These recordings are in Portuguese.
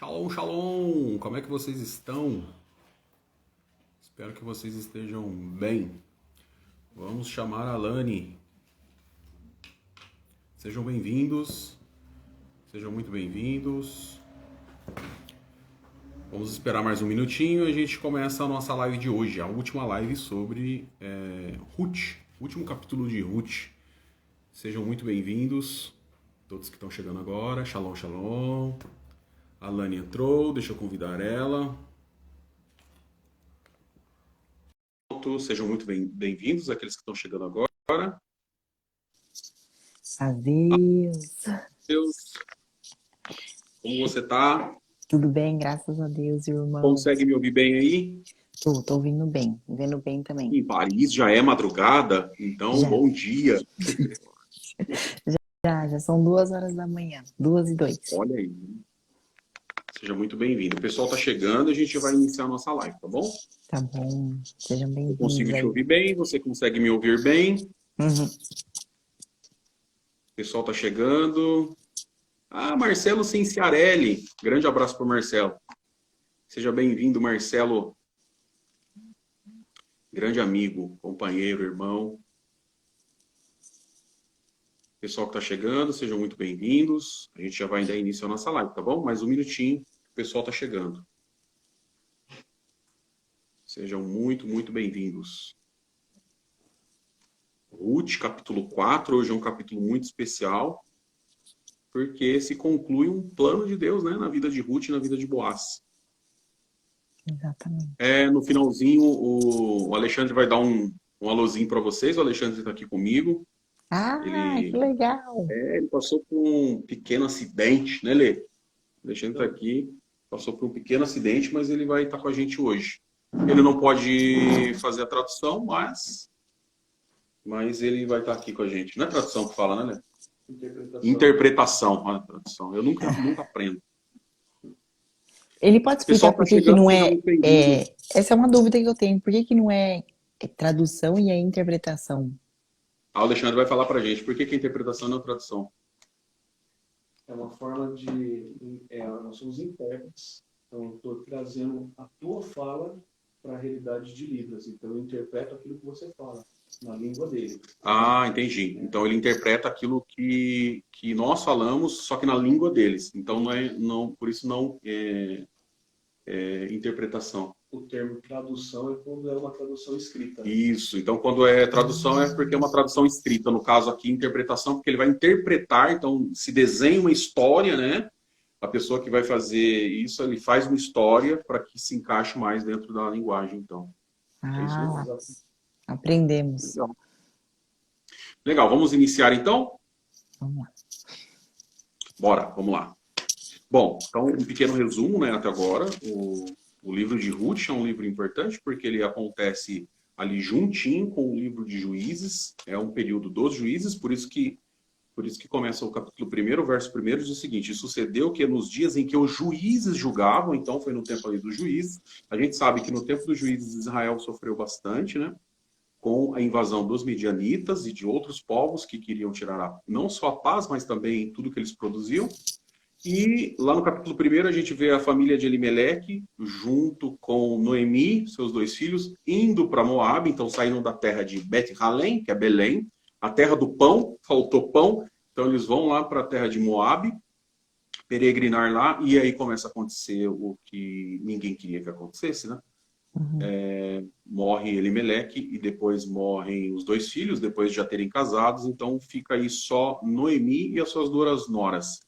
Shalom, shalom! Como é que vocês estão? Espero que vocês estejam bem. Vamos chamar a Lani. Sejam bem-vindos. Sejam muito bem-vindos. Vamos esperar mais um minutinho e a gente começa a nossa live de hoje. A última live sobre Ruth. O último capítulo de Ruth. Sejam muito bem-vindos. Todos que estão chegando agora. Shalom, shalom. A Lani entrou, deixa eu convidar ela. Sejam muito bem-vindos, aqueles que estão chegando agora. Adeus. Deus. Como você tá? Tudo bem, graças a Deus, irmão. Consegue me ouvir bem aí? Tô ouvindo bem, vendo bem também. Em Paris já é madrugada, então Já. bom dia. Já são 2 horas da manhã, 2:02. Olha aí. Seja muito bem-vindo. O pessoal tá chegando e a gente vai iniciar a nossa live, tá bom? Tá bom, sejam Eu bem-vindos consigo te aí. ouvir bem, você consegue me ouvir bem. Uhum. O pessoal tá chegando. Ah, Marcelo Cinciarelli. Grande abraço para o Marcelo. Seja bem-vindo, Marcelo. Grande amigo, companheiro, irmão. Pessoal que está chegando, sejam muito bem-vindos. A gente já vai dar início à nossa live, tá bom? Mais um minutinho, o pessoal está chegando. Sejam muito bem-vindos. Ruth, capítulo 4, hoje é um capítulo muito especial, porque se conclui um plano de Deus, né, na vida de Ruth e na vida de Boaz. Exatamente. No finalzinho, o Alexandre vai dar um alôzinho para vocês. O Alexandre está aqui comigo. Ah, que legal. Ele passou por um pequeno acidente, né, Lê? O Alexandre está aqui, passou por um pequeno acidente, mas ele vai estar com a gente hoje. Ele não pode fazer a tradução, mas ele vai estar aqui com a gente. Não é tradução que fala, né, Lê? Interpretação. Olha a tradução. Eu nunca aprendo. Ele pode explicar por que não é... Essa é uma dúvida que eu tenho. Por que não é tradução e é interpretação? O Alexandre vai falar pra gente por que a interpretação não é tradução. É uma forma de... nós somos intérpretes, então estou trazendo a tua fala para a realidade de Libras. Então eu interpreto aquilo que você fala, na língua dele. Ah, entendi. Então ele interpreta aquilo que nós falamos, só que na língua deles. Então por isso não é interpretação. O termo tradução é quando é uma tradução escrita. Isso. Então quando é tradução é porque é uma tradução escrita. No caso aqui, interpretação, porque ele vai interpretar. Então se desenha uma história, né? A pessoa que vai fazer isso, ele faz uma história para que se encaixe mais dentro da linguagem. Então. Ah, aprendemos. Legal. Vamos iniciar então? Vamos lá. Bora, vamos lá. Bom, então um pequeno resumo, né, até agora. O livro de Ruth é um livro importante porque ele acontece ali juntinho com o livro de Juízes. É um período dos Juízes, por isso que começa o capítulo 1º, o verso 1º, diz o seguinte: sucedeu que nos dias em que os juízes julgavam, então foi no tempo ali dos juízes. A gente sabe que no tempo dos juízes Israel sofreu bastante, né? Com a invasão dos midianitas e de outros povos que queriam tirar não só a paz, mas também tudo que eles produziam. E lá no capítulo 1º a gente vê a família de Elimeleque, junto com Noemi, seus 2 filhos, indo para Moab, então saindo da terra de Bet-Halem, que é Belém, a terra do pão, faltou pão, então eles vão lá para a terra de Moab, peregrinar lá, e aí começa a acontecer o que ninguém queria que acontecesse, né? Morre Elimeleque e depois morrem os 2 filhos, depois de já terem casados, então fica aí só Noemi e as suas 2 noras.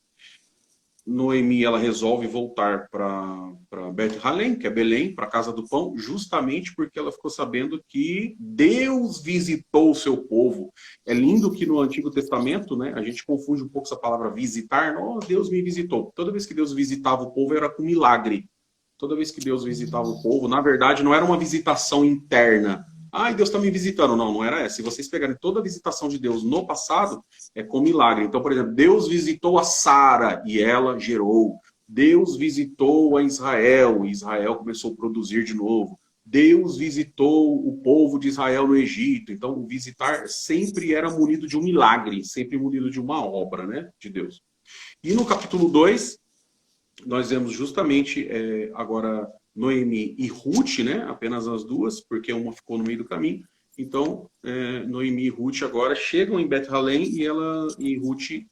Noemi, ela resolve voltar para Bet-Halem, que é Belém, para a Casa do Pão, justamente porque ela ficou sabendo que Deus visitou o seu povo. É lindo que no Antigo Testamento, né, a gente confunde um pouco essa palavra visitar. Oh, Deus me visitou. Toda vez que Deus visitava o povo era com milagre. Toda vez que Deus visitava o povo, na verdade, não era uma visitação interna. Ai, Deus está me visitando. Não, não era essa. Se vocês pegarem toda a visitação de Deus no passado, é com milagre. Então, por exemplo, Deus visitou a Sara e ela gerou. Deus visitou a Israel e Israel começou a produzir de novo. Deus visitou o povo de Israel no Egito. Então, o visitar sempre era munido de um milagre, sempre munido de uma obra, né, de Deus. E no capítulo 2, nós vemos justamente agora Noemi e Ruth, né? Apenas as duas, porque uma ficou no meio do caminho. Então, Noemi e Ruth agora chegam em Beth-Leém e Ruth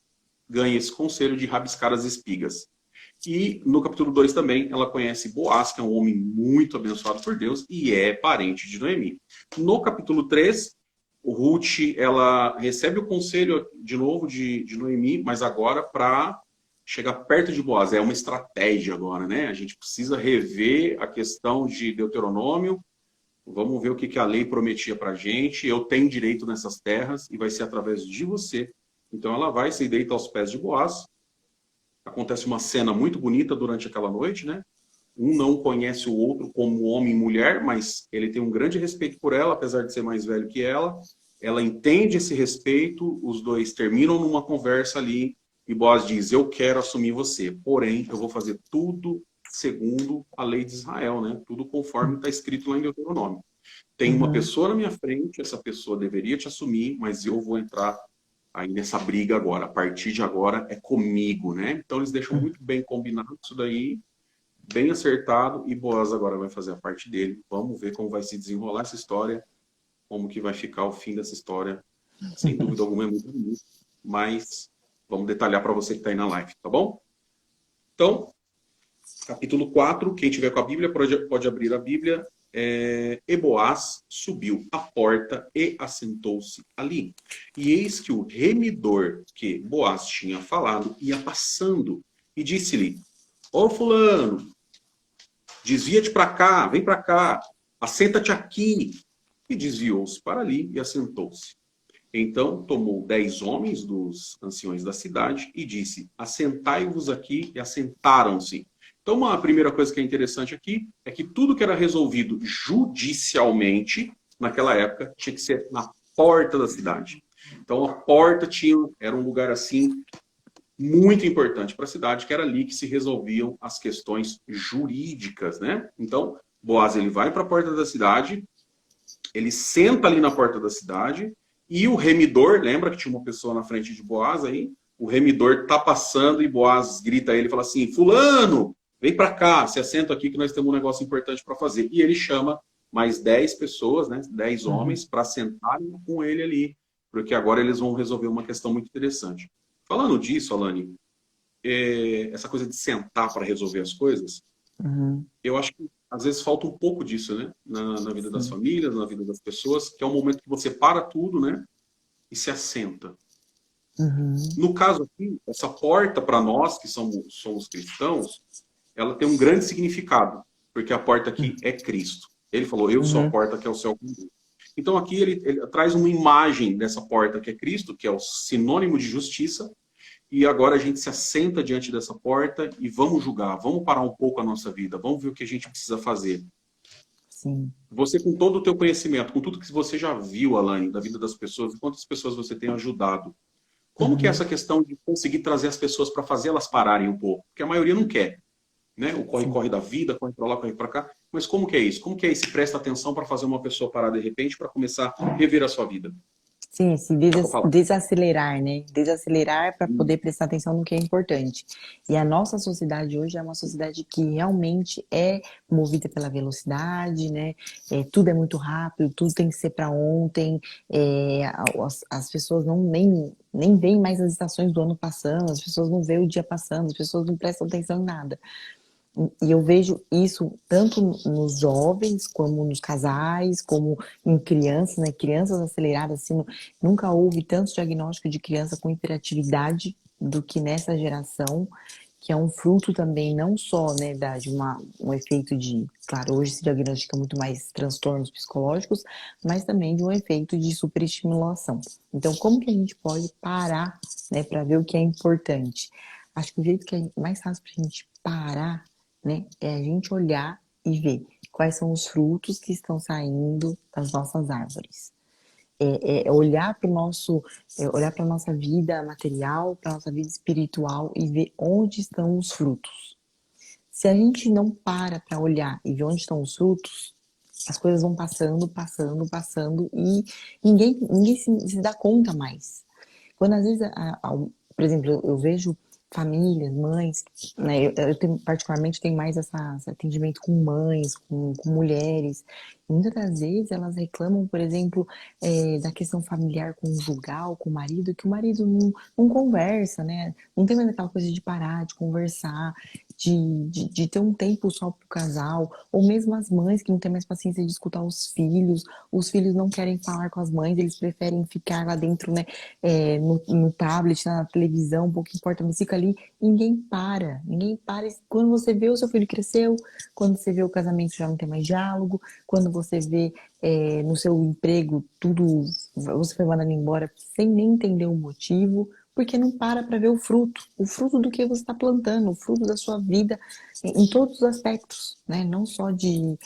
ganha esse conselho de rabiscar as espigas. E no capítulo 2 também ela conhece Boaz, que é um homem muito abençoado por Deus e é parente de Noemi. No capítulo 3, Ruth ela recebe o conselho de novo de Noemi, mas agora para chegar perto de Boaz. É uma estratégia agora, né? A gente precisa rever a questão de Deuteronômio. Vamos ver o que a lei prometia para a gente. Eu tenho direito nessas terras e vai ser através de você. Então ela vai se deita aos pés de Boaz. Acontece uma cena muito bonita durante aquela noite, né? Um não conhece o outro como homem e mulher, mas ele tem um grande respeito por ela, apesar de ser mais velho que ela. Ela entende esse respeito, os dois terminam numa conversa ali e Boaz diz, eu quero assumir você, porém eu vou fazer tudo segundo a lei de Israel, né? Tudo conforme está escrito lá em Deuteronômio. Tem uma pessoa na minha frente, essa pessoa deveria te assumir, mas eu vou entrar aí nessa briga agora. A partir de agora é comigo, né? Então eles deixam muito bem combinado isso daí, bem acertado, e Boaz agora vai fazer a parte dele. Vamos ver como vai se desenrolar essa história, como que vai ficar o fim dessa história. Sem dúvida alguma é muito bonito, mas vamos detalhar para você que está aí na live, tá bom? Então, capítulo 4, quem tiver com a Bíblia pode abrir a Bíblia. E Boaz subiu à porta e assentou-se ali. E eis que o remidor que Boaz tinha falado ia passando e disse-lhe, ô fulano, desvia-te para cá, vem para cá, assenta-te aqui. E desviou-se para ali e assentou-se. Então tomou 10 homens dos anciões da cidade e disse, assentai-vos aqui, e assentaram-se. Então, uma primeira coisa que é interessante aqui é que tudo que era resolvido judicialmente, naquela época, tinha que ser na porta da cidade. Então, a porta era um lugar assim muito importante para a cidade, que era ali que se resolviam as questões jurídicas, né? Então, Boaz ele vai para a porta da cidade, ele senta ali na porta da cidade e o remidor, lembra que tinha uma pessoa na frente de Boaz aí? O remidor tá passando e Boaz grita a ele e fala assim, fulano, vem para cá, se assenta aqui que nós temos um negócio importante para fazer. E ele chama mais 10 pessoas, né, 10 homens, para sentarem com ele ali, porque agora eles vão resolver uma questão muito interessante. Falando disso, Alane, essa coisa de sentar para resolver as coisas, eu acho que às vezes falta um pouco disso, né, na vida das famílias, na vida das pessoas, que é um momento que você para tudo, né, e se assenta. No caso aqui, essa porta para nós que somos cristãos, ela tem um grande significado, porque a porta aqui é Cristo. Ele falou, eu sou a porta que é o céu. Então aqui ele traz uma imagem dessa porta que é Cristo, que é o sinônimo de justiça, e agora a gente se assenta diante dessa porta e vamos julgar, vamos parar um pouco a nossa vida, vamos ver o que a gente precisa fazer. Sim. Você com todo o teu conhecimento, com tudo que você já viu, Alane, da vida das pessoas, quantas pessoas você tem ajudado, como que é essa questão de conseguir trazer as pessoas para fazer elas pararem um pouco? Porque a maioria não quer. Né? O corre-corre da vida, corre para lá, corre para cá. Mas como que é isso? Como que é esse presta atenção para fazer uma pessoa parar de repente para começar a rever a sua vida? Sim, se desacelerar, né? Desacelerar para poder prestar atenção no que é importante. E a nossa sociedade hoje é uma sociedade que realmente é movida pela velocidade, né? Tudo é muito rápido, tudo tem que ser para ontem. As pessoas nem veem mais as estações do ano passando, as pessoas não veem o dia passando, as pessoas não prestam atenção em nada. E eu vejo isso tanto nos jovens, como nos casais, como em crianças, né? Crianças aceleradas, assim, nunca houve tanto diagnóstico de criança com hiperatividade do que nessa geração, que é um fruto também não só, né, de um efeito de, claro, hoje se diagnostica muito mais transtornos psicológicos, mas também de um efeito de superestimulação. Então, como que a gente pode parar, né, para ver o que é importante? Acho que o jeito que é mais fácil para a gente parar, né, é a gente olhar e ver quais são os frutos que estão saindo das nossas árvores. Olhar para a nossa vida material, para a nossa vida espiritual e ver onde estão os frutos. Se a gente não para olhar e ver onde estão os frutos, as coisas vão passando e ninguém se dá conta mais. Quando às vezes, por exemplo, eu vejo famílias, mães, né? Particularmente tenho mais esse atendimento com mães, com mulheres. E muitas das vezes elas reclamam, por exemplo, da questão familiar conjugal, com o marido, que o marido não conversa, né? Não tem mais aquela coisa de parar, de conversar, de ter um tempo só pro casal, ou mesmo as mães que não têm mais paciência de escutar os filhos não querem falar com as mães, eles preferem ficar lá dentro, né? No tablet, na televisão, pouco importa, mas fica ali, ninguém para. Quando você vê o seu filho cresceu, quando você vê o casamento já não tem mais diálogo, quando você vê no seu emprego tudo, você foi mandado embora sem nem entender o motivo, porque não para ver o fruto do que você está plantando, o fruto da sua vida em todos os aspectos, né? Não só de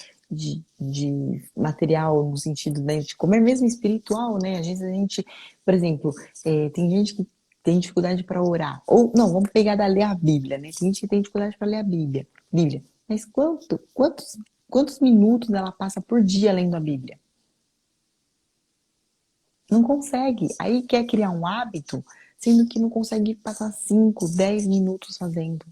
material no sentido, né, de comer mesmo espiritual, né? Às vezes a gente, por exemplo, tem gente que tem dificuldade para orar. Ou, não, vamos pegar da ler a Bíblia, né? Tem gente que tem dificuldade para ler a Bíblia. Mas quantos minutos ela passa por dia lendo a Bíblia? Não consegue. Aí quer criar um hábito, sendo que não consegue passar 5, 10 minutos fazendo.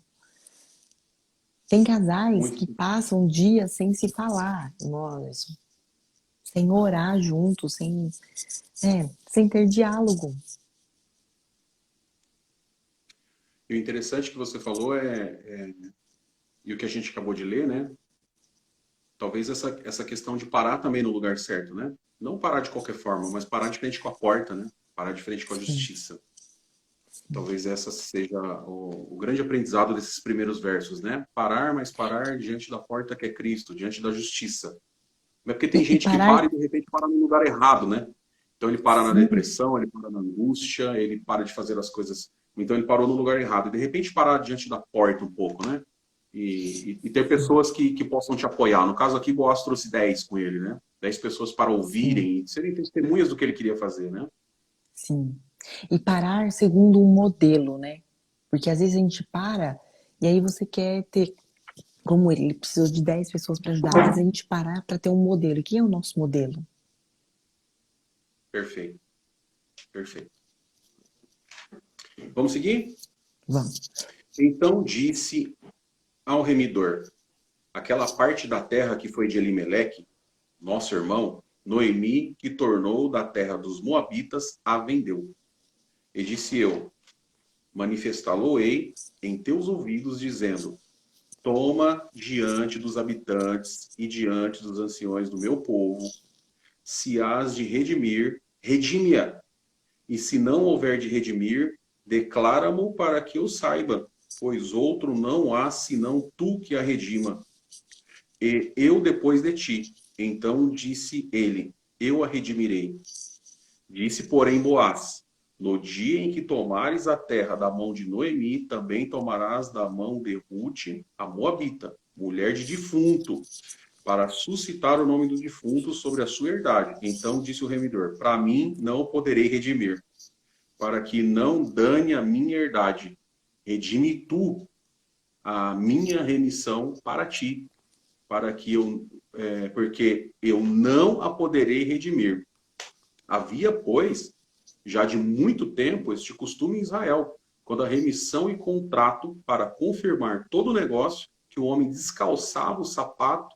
Tem casais que passam dias sem se falar, nossa, sem orar juntos, sem ter diálogo. E o interessante que você falou e o que a gente acabou de ler, né? Talvez essa questão de parar também no lugar certo, né? Não parar de qualquer forma, mas parar de frente com a porta, né? Parar de frente com a justiça. Talvez essa seja o grande aprendizado desses primeiros versos, né? Parar, mas parar diante da porta que é Cristo, diante da justiça. Não é porque tem gente que para e de repente para no lugar errado, né? Então ele para na depressão, ele para na angústia, ele para de fazer as coisas. Então ele parou no lugar errado. E de repente parar diante da porta um pouco, né? E ter pessoas que possam te apoiar. No caso aqui, Boaz trouxe 10 com ele, né? 10 pessoas para ouvirem e serem testemunhas do que ele queria fazer, né? Sim. E parar segundo um modelo, né? Porque às vezes a gente para e aí você quer ter, como ele precisou de 10 pessoas para ajudar, mas a gente parar para ter um modelo. E quem é o nosso modelo? Perfeito. Perfeito. Vamos seguir? Vamos. Então disse ao remidor, aquela parte da terra que foi de Elimeleque, nosso irmão, Noemi, que tornou da terra dos Moabitas, a vendeu. E disse eu, manifestá-lo-ei em teus ouvidos, dizendo, toma diante dos habitantes e diante dos anciões do meu povo, se hás de redimir, redime-a. E se não houver de redimir, declara-mo para que eu saiba, pois outro não há senão tu que a redima. E eu depois de ti. Então disse ele, eu a redimirei. Disse, porém, Boaz, no dia em que tomares a terra da mão de Noemi, também tomarás da mão de Rute, a Moabita, mulher de defunto, para suscitar o nome do defunto sobre a sua herdade. Então disse o remidor, para mim não poderei redimir, para que não dane a minha herdade. Redime tu a minha remissão para ti, para que porque eu não a poderei redimir. Havia, pois, já de muito tempo, este costume em Israel, quando a remissão e contrato para confirmar todo o negócio, que o homem descalçava o sapato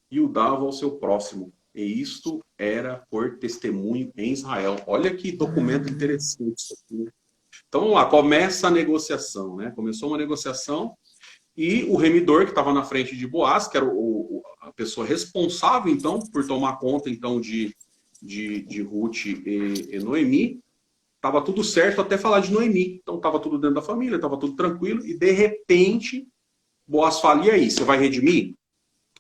e o dava ao seu próximo. E isto era por testemunho em Israel. Olha que documento interessante isso aqui. Então, vamos lá, começa a negociação, né? Começou uma negociação e o remidor, que estava na frente de Boaz, que era a pessoa responsável, então, por tomar conta, então, de Ruth e Noemi, estava tudo certo até falar de Noemi. Então, estava tudo dentro da família, estava tudo tranquilo, e de repente, Boaz fala, e aí, você vai redimir?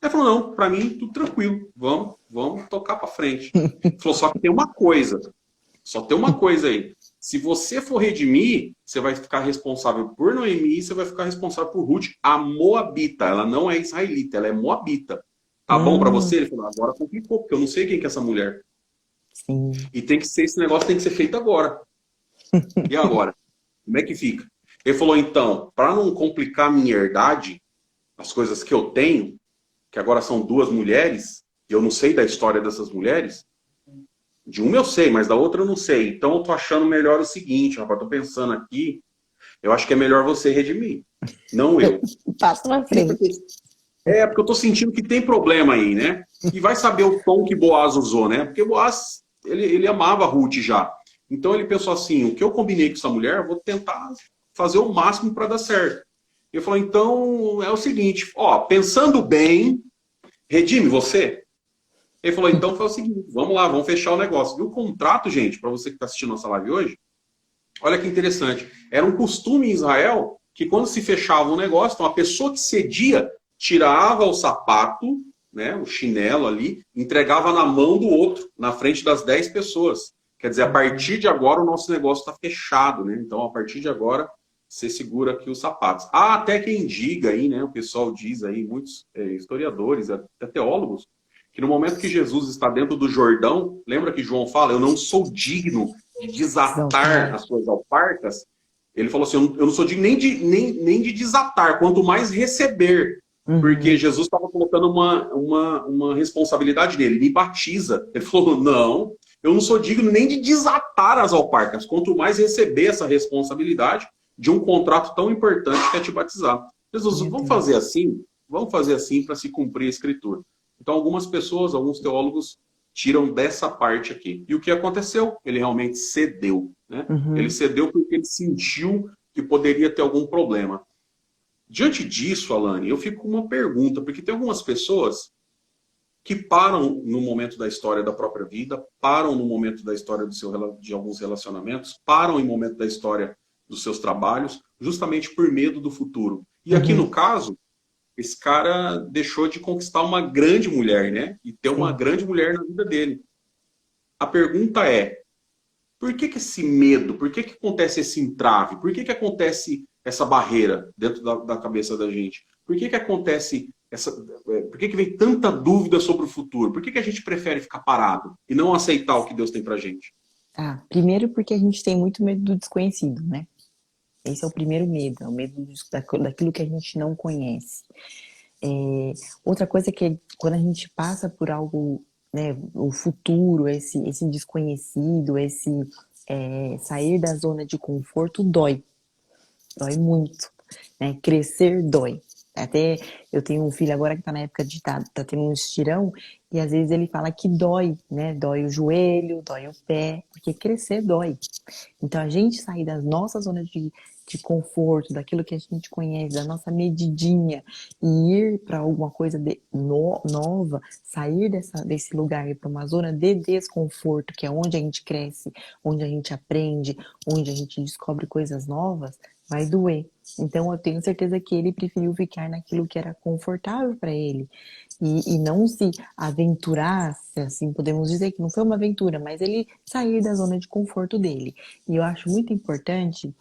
Ele falou, não, para mim, tudo tranquilo, vamos tocar para frente. Ele falou, só que tem uma coisa, só tem uma coisa aí. Se você for redimir, você vai ficar responsável por Noemi e você vai ficar responsável por Ruth, a Moabita. Ela não é israelita, ela é Moabita. Tá bom para você? Ele falou, agora complicou, porque eu não sei quem que é essa mulher. Sim. E tem que ser, esse negócio tem que ser feito agora. E agora? Como é que fica? Ele falou, então, para não complicar a minha herdade, as coisas que eu tenho, que agora são 2 mulheres, e eu não sei da história dessas mulheres, de uma eu sei, mas da outra eu não sei. Então eu tô achando melhor o seguinte, rapaz, tô pensando aqui, eu acho que é melhor você redimir, não eu. Passa na frente. Porque eu tô sentindo que tem problema aí, né? E vai saber o tom que Boaz usou, né? Porque Boaz, ele amava Ruth já. Então ele pensou assim, o que eu combinei com essa mulher, eu vou tentar fazer o máximo para dar certo. Ele falou, então é o seguinte, ó, pensando bem, redime você. Ele falou, então foi o seguinte, vamos lá, vamos fechar o negócio. E o contrato, gente, para você que está assistindo nossa live hoje, olha que interessante. Era um costume em Israel que quando se fechava um negócio, então a pessoa que cedia tirava o sapato, né, o chinelo ali, entregava na mão do outro, na frente das 10 pessoas. Quer dizer, a partir de agora o nosso negócio está fechado, né? Então, a partir de agora, você segura aqui os sapatos. Há até quem diga aí, né? O pessoal diz aí, muitos historiadores, até teólogos, que no momento que Jesus está dentro do Jordão, lembra que João fala, eu não sou digno de desatar as suas alparcas? Ele falou assim, eu não sou digno nem de desatar, quanto mais receber. Porque Jesus estava colocando uma responsabilidade nele, me batiza. Ele falou, não, eu não sou digno nem de desatar as alparcas, quanto mais receber essa responsabilidade de um contrato tão importante que é te batizar. Jesus, vamos fazer assim para se cumprir a Escritura. Então, algumas pessoas, alguns teólogos, tiram dessa parte aqui. E o que aconteceu? Ele realmente cedeu. Né? Ele cedeu porque ele sentiu que poderia ter algum problema. Diante disso, Alane, eu fico com uma pergunta, porque tem algumas pessoas que param no momento da história da própria vida, param no momento da história de alguns relacionamentos, param em momento da história dos seus trabalhos, justamente por medo do futuro. E aqui no caso, esse cara deixou de conquistar uma grande mulher, né? E ter uma grande mulher na vida dele. A pergunta é, por que esse medo? Por que acontece esse entrave? Por que acontece essa barreira dentro da cabeça da gente? Por que acontece por que vem tanta dúvida sobre o futuro? Por que a gente prefere ficar parado e não aceitar o que Deus tem pra gente? Primeiro porque a gente tem muito medo do desconhecido, né? Esse é o primeiro medo, é o medo daquilo que a gente não conhece. Outra coisa é que quando a gente passa por algo, né, o futuro, esse desconhecido, esse sair da zona de conforto dói muito, né? Crescer dói. Até eu tenho um filho agora que tá na época de tá tendo um estirão e às vezes ele fala que dói, né? Dói o joelho, dói o pé, porque crescer dói. Então a gente sair das nossas zonas de conforto, daquilo que a gente conhece, da nossa medidinha e ir para alguma coisa nova, sair desse lugar e ir para uma zona de desconforto, que é onde a gente cresce, onde a gente aprende, onde a gente descobre coisas novas, vai doer. Então eu tenho certeza que ele preferiu ficar naquilo que era confortável para ele e não se aventurar, se assim podemos dizer, que não foi uma aventura, mas ele sair da zona de conforto dele. E eu acho muito importante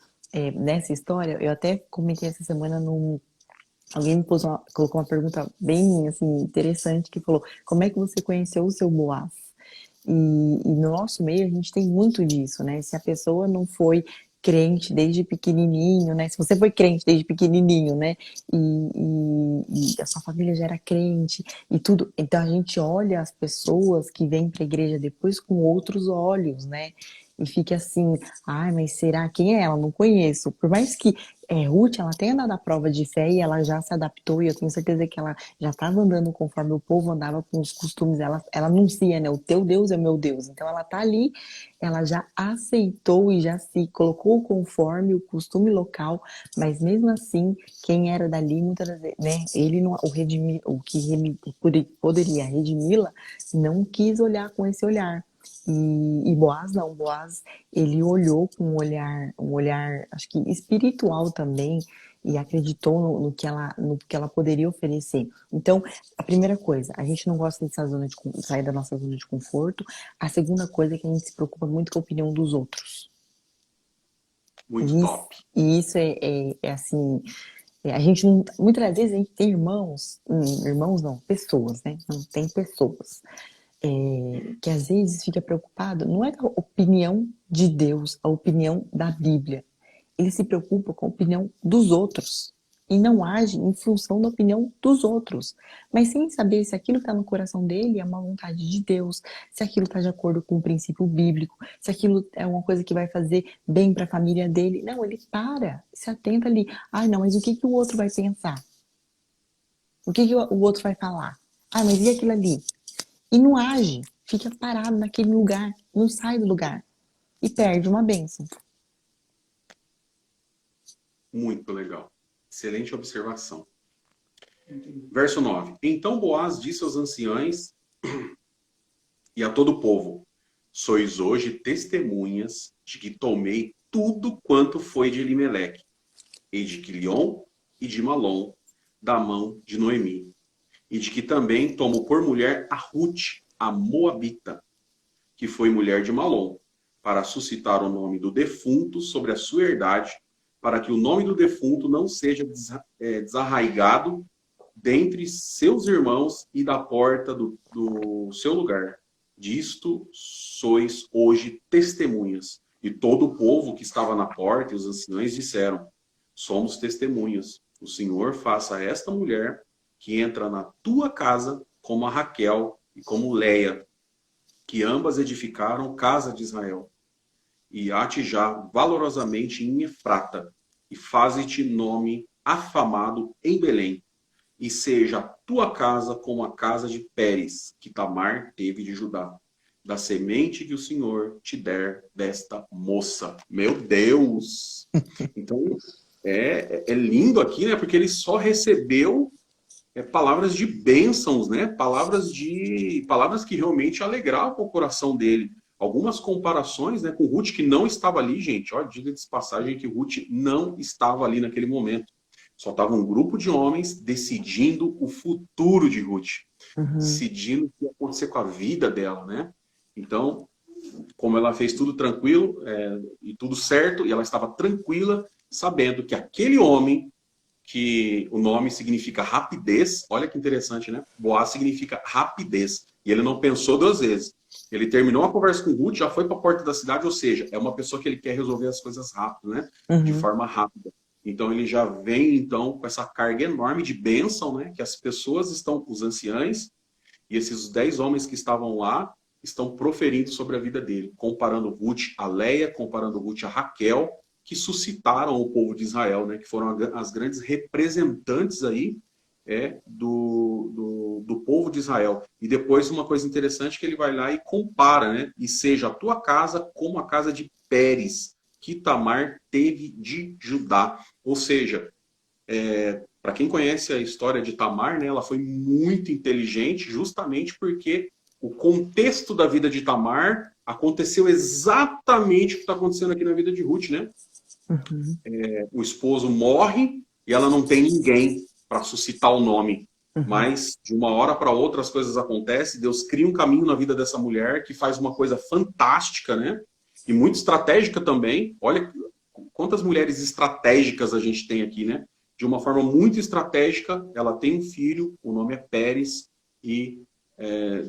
nessa história, eu até comentei essa semana alguém me colocou uma pergunta bem assim, interessante, que falou, como é que você conheceu o seu Boaz? E no nosso meio a gente tem muito disso, né? Se a pessoa não foi crente desde pequenininho, né? Se você foi crente desde pequenininho, né? E a sua família já era crente e tudo. Então a gente olha as pessoas que vêm para a igreja depois com outros olhos, né? E fica assim, mas será quem é ela? Não conheço. Por mais que Ruth, ela tenha dado a prova de fé e ela já se adaptou, e eu tenho certeza que ela já estava andando conforme o povo andava com os costumes. Ela anuncia, né? O teu Deus é o meu Deus. Então ela tá ali, ela já aceitou e já se colocou conforme o costume local, mas mesmo assim, quem era dali, muitas vezes, né? Ele não, o que poderia redimi-la, não quis olhar com esse olhar. E Boaz não, Boaz ele olhou com um olhar acho que espiritual também e acreditou no que ela poderia oferecer. Então, a primeira coisa, a gente não gosta dessa sair da nossa zona de conforto. A segunda coisa é que a gente se preocupa muito com a opinião dos outros. Muito top. E isso é assim, a gente não, muitas das vezes a gente tem irmãos não, pessoas, né? Não tem pessoas. Que às vezes fica preocupado, não é com a opinião de Deus, a opinião da Bíblia. Ele se preocupa com a opinião dos outros. e não age em função da opinião dos outros, mas sem saber se aquilo que está no coração dele é uma vontade de Deus, se aquilo está de acordo com o princípio bíblico, se aquilo é uma coisa que vai fazer bem para a família dele. Não, ele para, se atenta ali. Ah, não, mas o que o outro vai pensar? O que o outro vai falar? Ah, mas e aquilo ali? E não age, fica parado naquele lugar, não sai do lugar e perde uma bênção. Muito legal. Excelente observação. Verso 9. Então Boaz disse aos anciãos e a todo o povo: sois hoje testemunhas de que tomei tudo quanto foi de Elimeleque, e de Quilion e de Malom, da mão de Noemi, e de que também tomo por mulher a Ruth, a Moabita, que foi mulher de Malom, para suscitar o nome do defunto sobre a sua herdade, para que o nome do defunto não seja desarraigado dentre seus irmãos e da porta do seu lugar. Disto sois hoje testemunhas. E todo o povo que estava na porta e os anciãos disseram: somos testemunhas. O Senhor faça a esta mulher que entra na tua casa como a Raquel e como Leia, que ambas edificaram casa de Israel. E há-te já valorosamente em Efrata, e faze-te nome afamado em Belém, e seja a tua casa como a casa de Pérez, que Tamar teve de Judá, da semente que o Senhor te der desta moça. Meu Deus! Então, é lindo aqui, né? Porque ele só recebeu palavras de bênçãos, né? Palavras que realmente alegravam o coração dele. Algumas comparações, né, com Ruth, que não estava ali, gente. Olha, diga-se de passagem que Ruth não estava ali naquele momento. Só estava um grupo de homens decidindo o futuro de Ruth. Decidindo o que ia acontecer com a vida dela, né? Então, como ela fez tudo tranquilo e tudo certo, e ela estava tranquila, sabendo que aquele homem, que o nome significa rapidez, olha que interessante, né? Boaz significa rapidez. E ele não pensou duas vezes. Ele terminou a conversa com Ruth, já foi para a porta da cidade, ou seja, é uma pessoa que ele quer resolver as coisas rápido, né? De forma rápida. Então ele já vem então com essa carga enorme de bênção, né? Que as pessoas estão, os anciãos e esses 10 homens que estavam lá, estão proferindo sobre a vida dele, comparando Ruth a Leia, comparando Ruth a Raquel, que suscitaram o povo de Israel, né? Que foram as grandes representantes aí do povo de Israel. E depois uma coisa interessante que ele vai lá e compara, né? E seja a tua casa como a casa de Pérez, que Tamar teve de Judá. Ou seja, para quem conhece a história de Tamar, né? Ela foi muito inteligente justamente porque o contexto da vida de Tamar aconteceu exatamente o que está acontecendo aqui na vida de Ruth, né? O esposo morre e ela não tem ninguém para suscitar o nome. Mas, de uma hora para outra, as coisas acontecem. Deus cria um caminho na vida dessa mulher que faz uma coisa fantástica, né? E muito estratégica também. Olha quantas mulheres estratégicas a gente tem aqui, né? De uma forma muito estratégica, ela tem um filho, o nome é Pérez, e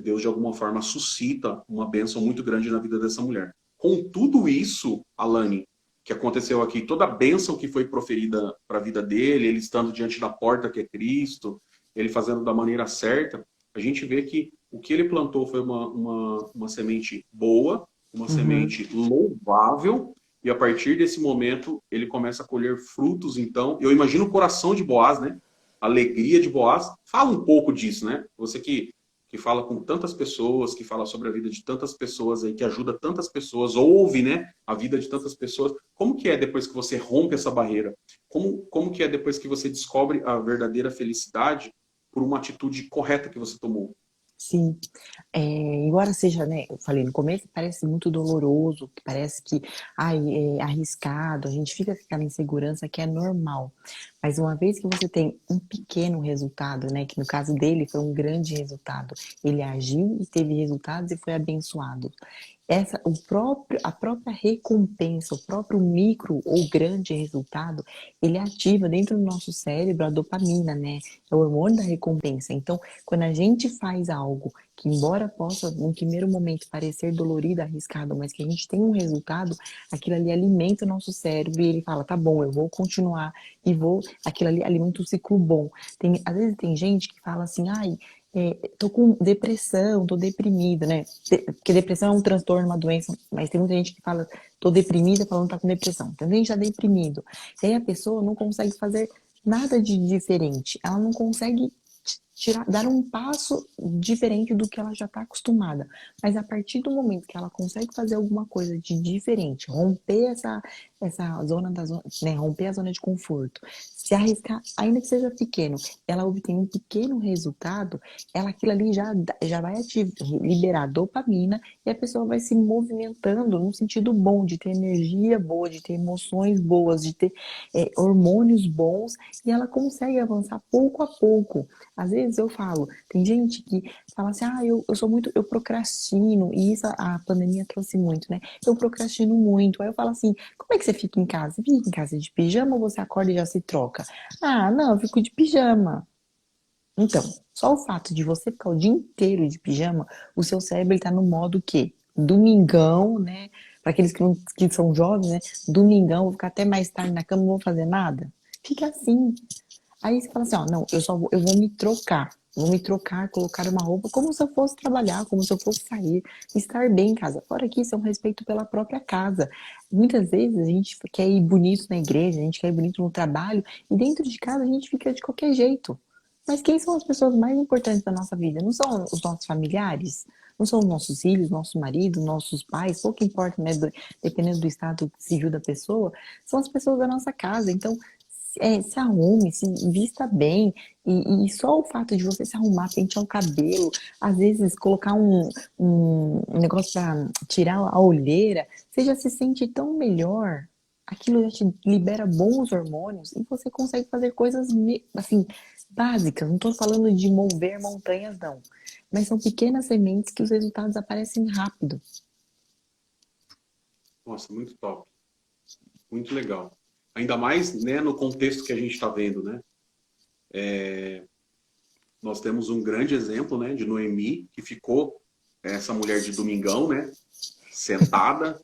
Deus, de alguma forma, suscita uma bênção muito grande na vida dessa mulher. Com tudo isso, Alane, que aconteceu aqui, toda a bênção que foi proferida para a vida dele, ele estando diante da porta que é Cristo, ele fazendo da maneira certa, a gente vê que o que ele plantou foi uma semente boa, uma semente louvável, e a partir desse momento ele começa a colher frutos. Então, eu imagino o coração de Boaz, né? A alegria de Boaz. Fala um pouco disso, né? Você que fala com tantas pessoas, que fala sobre a vida de tantas pessoas aí, que ajuda tantas pessoas, ouve, né, a vida de tantas pessoas. Como que é depois que você rompe essa barreira? Como que é depois que você descobre a verdadeira felicidade por uma atitude correta que você tomou? Sim, embora seja, né, eu falei no começo, parece muito doloroso, parece que é arriscado, a gente fica com aquela insegurança que é normal. Mas uma vez que você tem um pequeno resultado, né, que no caso dele foi um grande resultado, ele agiu e teve resultados e foi abençoado. a própria recompensa, o próprio micro ou grande resultado, ele ativa dentro do nosso cérebro a dopamina, né? É o hormônio da recompensa. Então, quando a gente faz algo que, embora possa, no primeiro momento, parecer dolorido, arriscado, mas que a gente tem um resultado, aquilo ali alimenta o nosso cérebro e ele fala, tá bom, eu vou continuar e vou... Aquilo ali alimenta um ciclo bom. Às vezes tem gente que fala assim, ai, tô com depressão, tô deprimida, né? Porque depressão é um transtorno, uma doença, mas tem muita gente que fala, tô deprimida, falando que tá com depressão. Então a gente tá deprimido. E aí a pessoa não consegue fazer nada de diferente. Ela não consegue dar um passo diferente do que ela já está acostumada. Mas a partir do momento que ela consegue fazer alguma coisa de diferente, romper essa zona né, romper a zona de conforto, se arriscar, ainda que seja pequeno, ela obtém um pequeno resultado, aquilo ali já vai liberar dopamina e a pessoa vai se movimentando num sentido bom, de ter energia boa, de ter emoções boas, de ter hormônios bons, e ela consegue avançar pouco a pouco. Às vezes eu falo, tem gente que fala assim, eu procrastino, e isso a pandemia trouxe muito, né? Eu procrastino muito. Aí eu falo assim, como é que você fica em casa? Você fica em casa de pijama ou você acorda e já se troca? Ah, não, eu fico de pijama. Então, só o fato de você ficar o dia inteiro de pijama, o seu cérebro está no modo que domingão, né? Para aqueles que são jovens, né? Domingão, vou ficar até mais tarde na cama, não vou fazer nada. Fica assim. Aí você fala assim, não, eu vou me trocar. Vou me trocar, colocar uma roupa como se eu fosse trabalhar, como se eu fosse sair, estar bem em casa. Fora que isso é um respeito pela própria casa. Muitas vezes a gente quer ir bonito na igreja, a gente quer ir bonito no trabalho, e dentro de casa a gente fica de qualquer jeito. Mas quem são as pessoas mais importantes da nossa vida? Não são os nossos familiares? Não são os nossos filhos, nosso marido, nossos pais? Pouco importa, né? Dependendo do estado civil da pessoa, são as pessoas da nossa casa. Então, se arrume, se vista bem, e só o fato de você se arrumar, pentear o cabelo, às vezes colocar um negócio para tirar a olheira, você já se sente tão melhor, aquilo já te libera bons hormônios e você consegue fazer coisas assim, básicas. Não estou falando de mover montanhas, não, mas são pequenas sementes que os resultados aparecem rápido. Nossa, muito top. Muito legal. Ainda mais, né, no contexto que a gente está vendo, né? Nós temos um grande exemplo, né, de Noemi, que ficou essa mulher de domingão, né, sentada,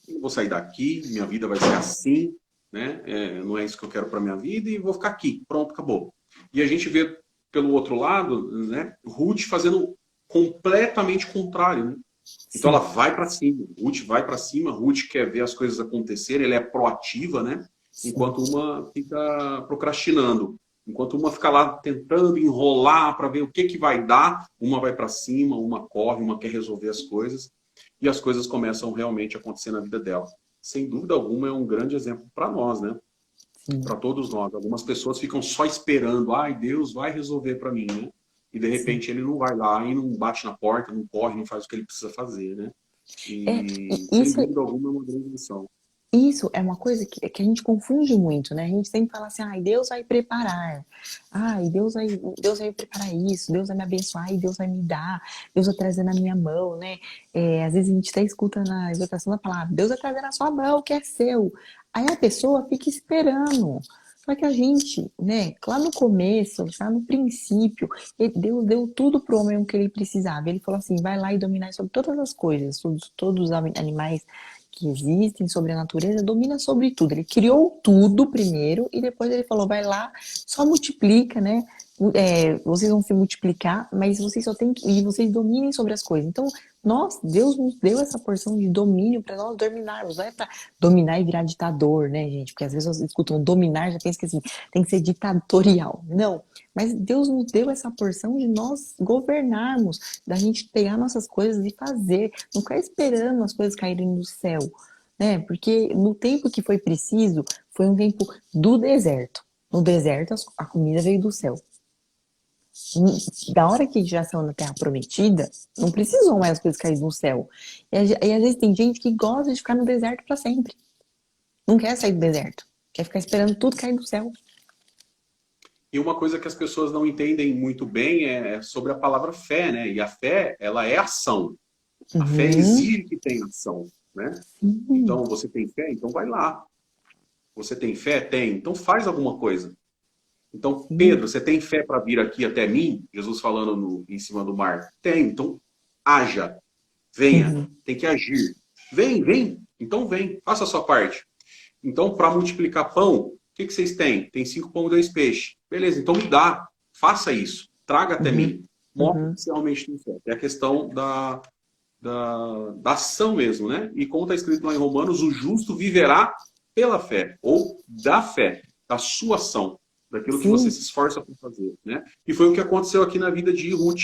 eu vou sair daqui, minha vida vai ser assim, né? Não é isso que eu quero para minha vida e vou ficar aqui, pronto, acabou. E a gente vê pelo outro lado, né, Ruth fazendo completamente contrário, né? Então ela vai para cima, Ruth vai para cima, Ruth quer ver as coisas acontecerem, ela é proativa, né? Enquanto uma fica procrastinando. Enquanto uma fica lá tentando enrolar para ver o que vai dar, uma vai para cima, uma corre, uma quer resolver as coisas, e as coisas começam realmente a acontecer na vida dela. Sem dúvida alguma, é um grande exemplo para nós, né? Para todos nós. Algumas pessoas ficam só esperando, ai, Deus vai resolver para mim, né? E de repente ele não vai lá e não bate na porta, não corre, não faz o que ele precisa fazer, né? E sem dúvida alguma é uma grande lição. Isso é uma coisa que a gente confunde muito, né? A gente sempre fala assim, ai, Deus vai preparar. Ai, Deus vai preparar isso, Deus vai me abençoar e Deus vai me dar, Deus vai trazer na minha mão, né? Às vezes a gente até escuta na exortação da palavra, Deus vai trazer na sua mão o que é seu. Aí a pessoa fica esperando. Só que a gente, né, lá no começo, lá no princípio, Deus deu tudo pro homem o que ele precisava. Ele falou assim, vai lá e dominar sobre todas as coisas, todos os animais que existem, sobre a natureza, domina sobre tudo. Ele criou tudo primeiro e depois ele falou, vai lá, só multiplica, né? Vocês vão se multiplicar, mas vocês só têm que... E vocês dominem sobre as coisas. Então, Deus nos deu essa porção de domínio para nós dominarmos. Não é para dominar e virar ditador, né, gente? Porque às vezes vocês escutam dominar, já pensa que assim, tem que ser ditatorial. Não. Mas Deus nos deu essa porção de nós governarmos, da gente pegar nossas coisas e fazer. Não ficar esperando as coisas caírem do céu, né? Porque no tempo que foi preciso, foi um tempo do deserto. No deserto, a comida veio do céu. Da hora que já são na Terra Prometida, não precisam mais as coisas caírem do céu. E às vezes tem gente que gosta de ficar no deserto para sempre. Não quer sair do deserto. Quer ficar esperando tudo cair do céu. E uma coisa que as pessoas não entendem muito bem é sobre a palavra fé, né? E a fé, ela é ação. A fé Uhum. exige que tenha ação, né? Sim. Então, você tem fé? Então vai lá. Você tem fé? Tem. Então faz alguma coisa. Então, Sim. Pedro, você tem fé para vir aqui até mim? Jesus falando em cima do mar. Tem. Então, haja. Venha. Uhum. Tem que agir. Vem, vem. Então vem. Faça a sua parte. Então, para multiplicar pão, o que vocês têm? Tem 5 pão e 2 peixes. Beleza, então me dá. Faça isso. Traga até Uhum. mim. Mostre Uhum. que você realmente tem fé. É a questão da ação mesmo, né? E como está escrito lá em Romanos, o justo viverá pela fé, ou da fé, da sua ação, daquilo que você Sim. se esforça para fazer, né? E foi o que aconteceu aqui na vida de Ruth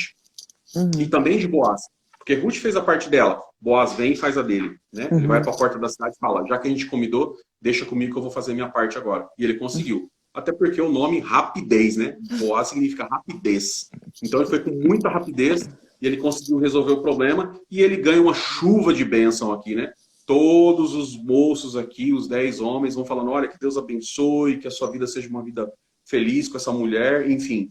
e Uhum. também de Boaz. Porque Ruth fez a parte dela, Boaz vem e faz a dele, né? Ele vai Uhum. para a porta da cidade e fala, já que a gente combinou, deixa comigo que eu vou fazer a minha parte agora. E ele conseguiu. Até porque o nome rapidez, né? Boaz significa rapidez. Então ele foi com muita rapidez e ele conseguiu resolver o problema e ele ganha uma chuva de bênção aqui, né? Todos os moços aqui, os 10 homens, vão falando, olha, que Deus abençoe, que a sua vida seja uma vida feliz com essa mulher, enfim.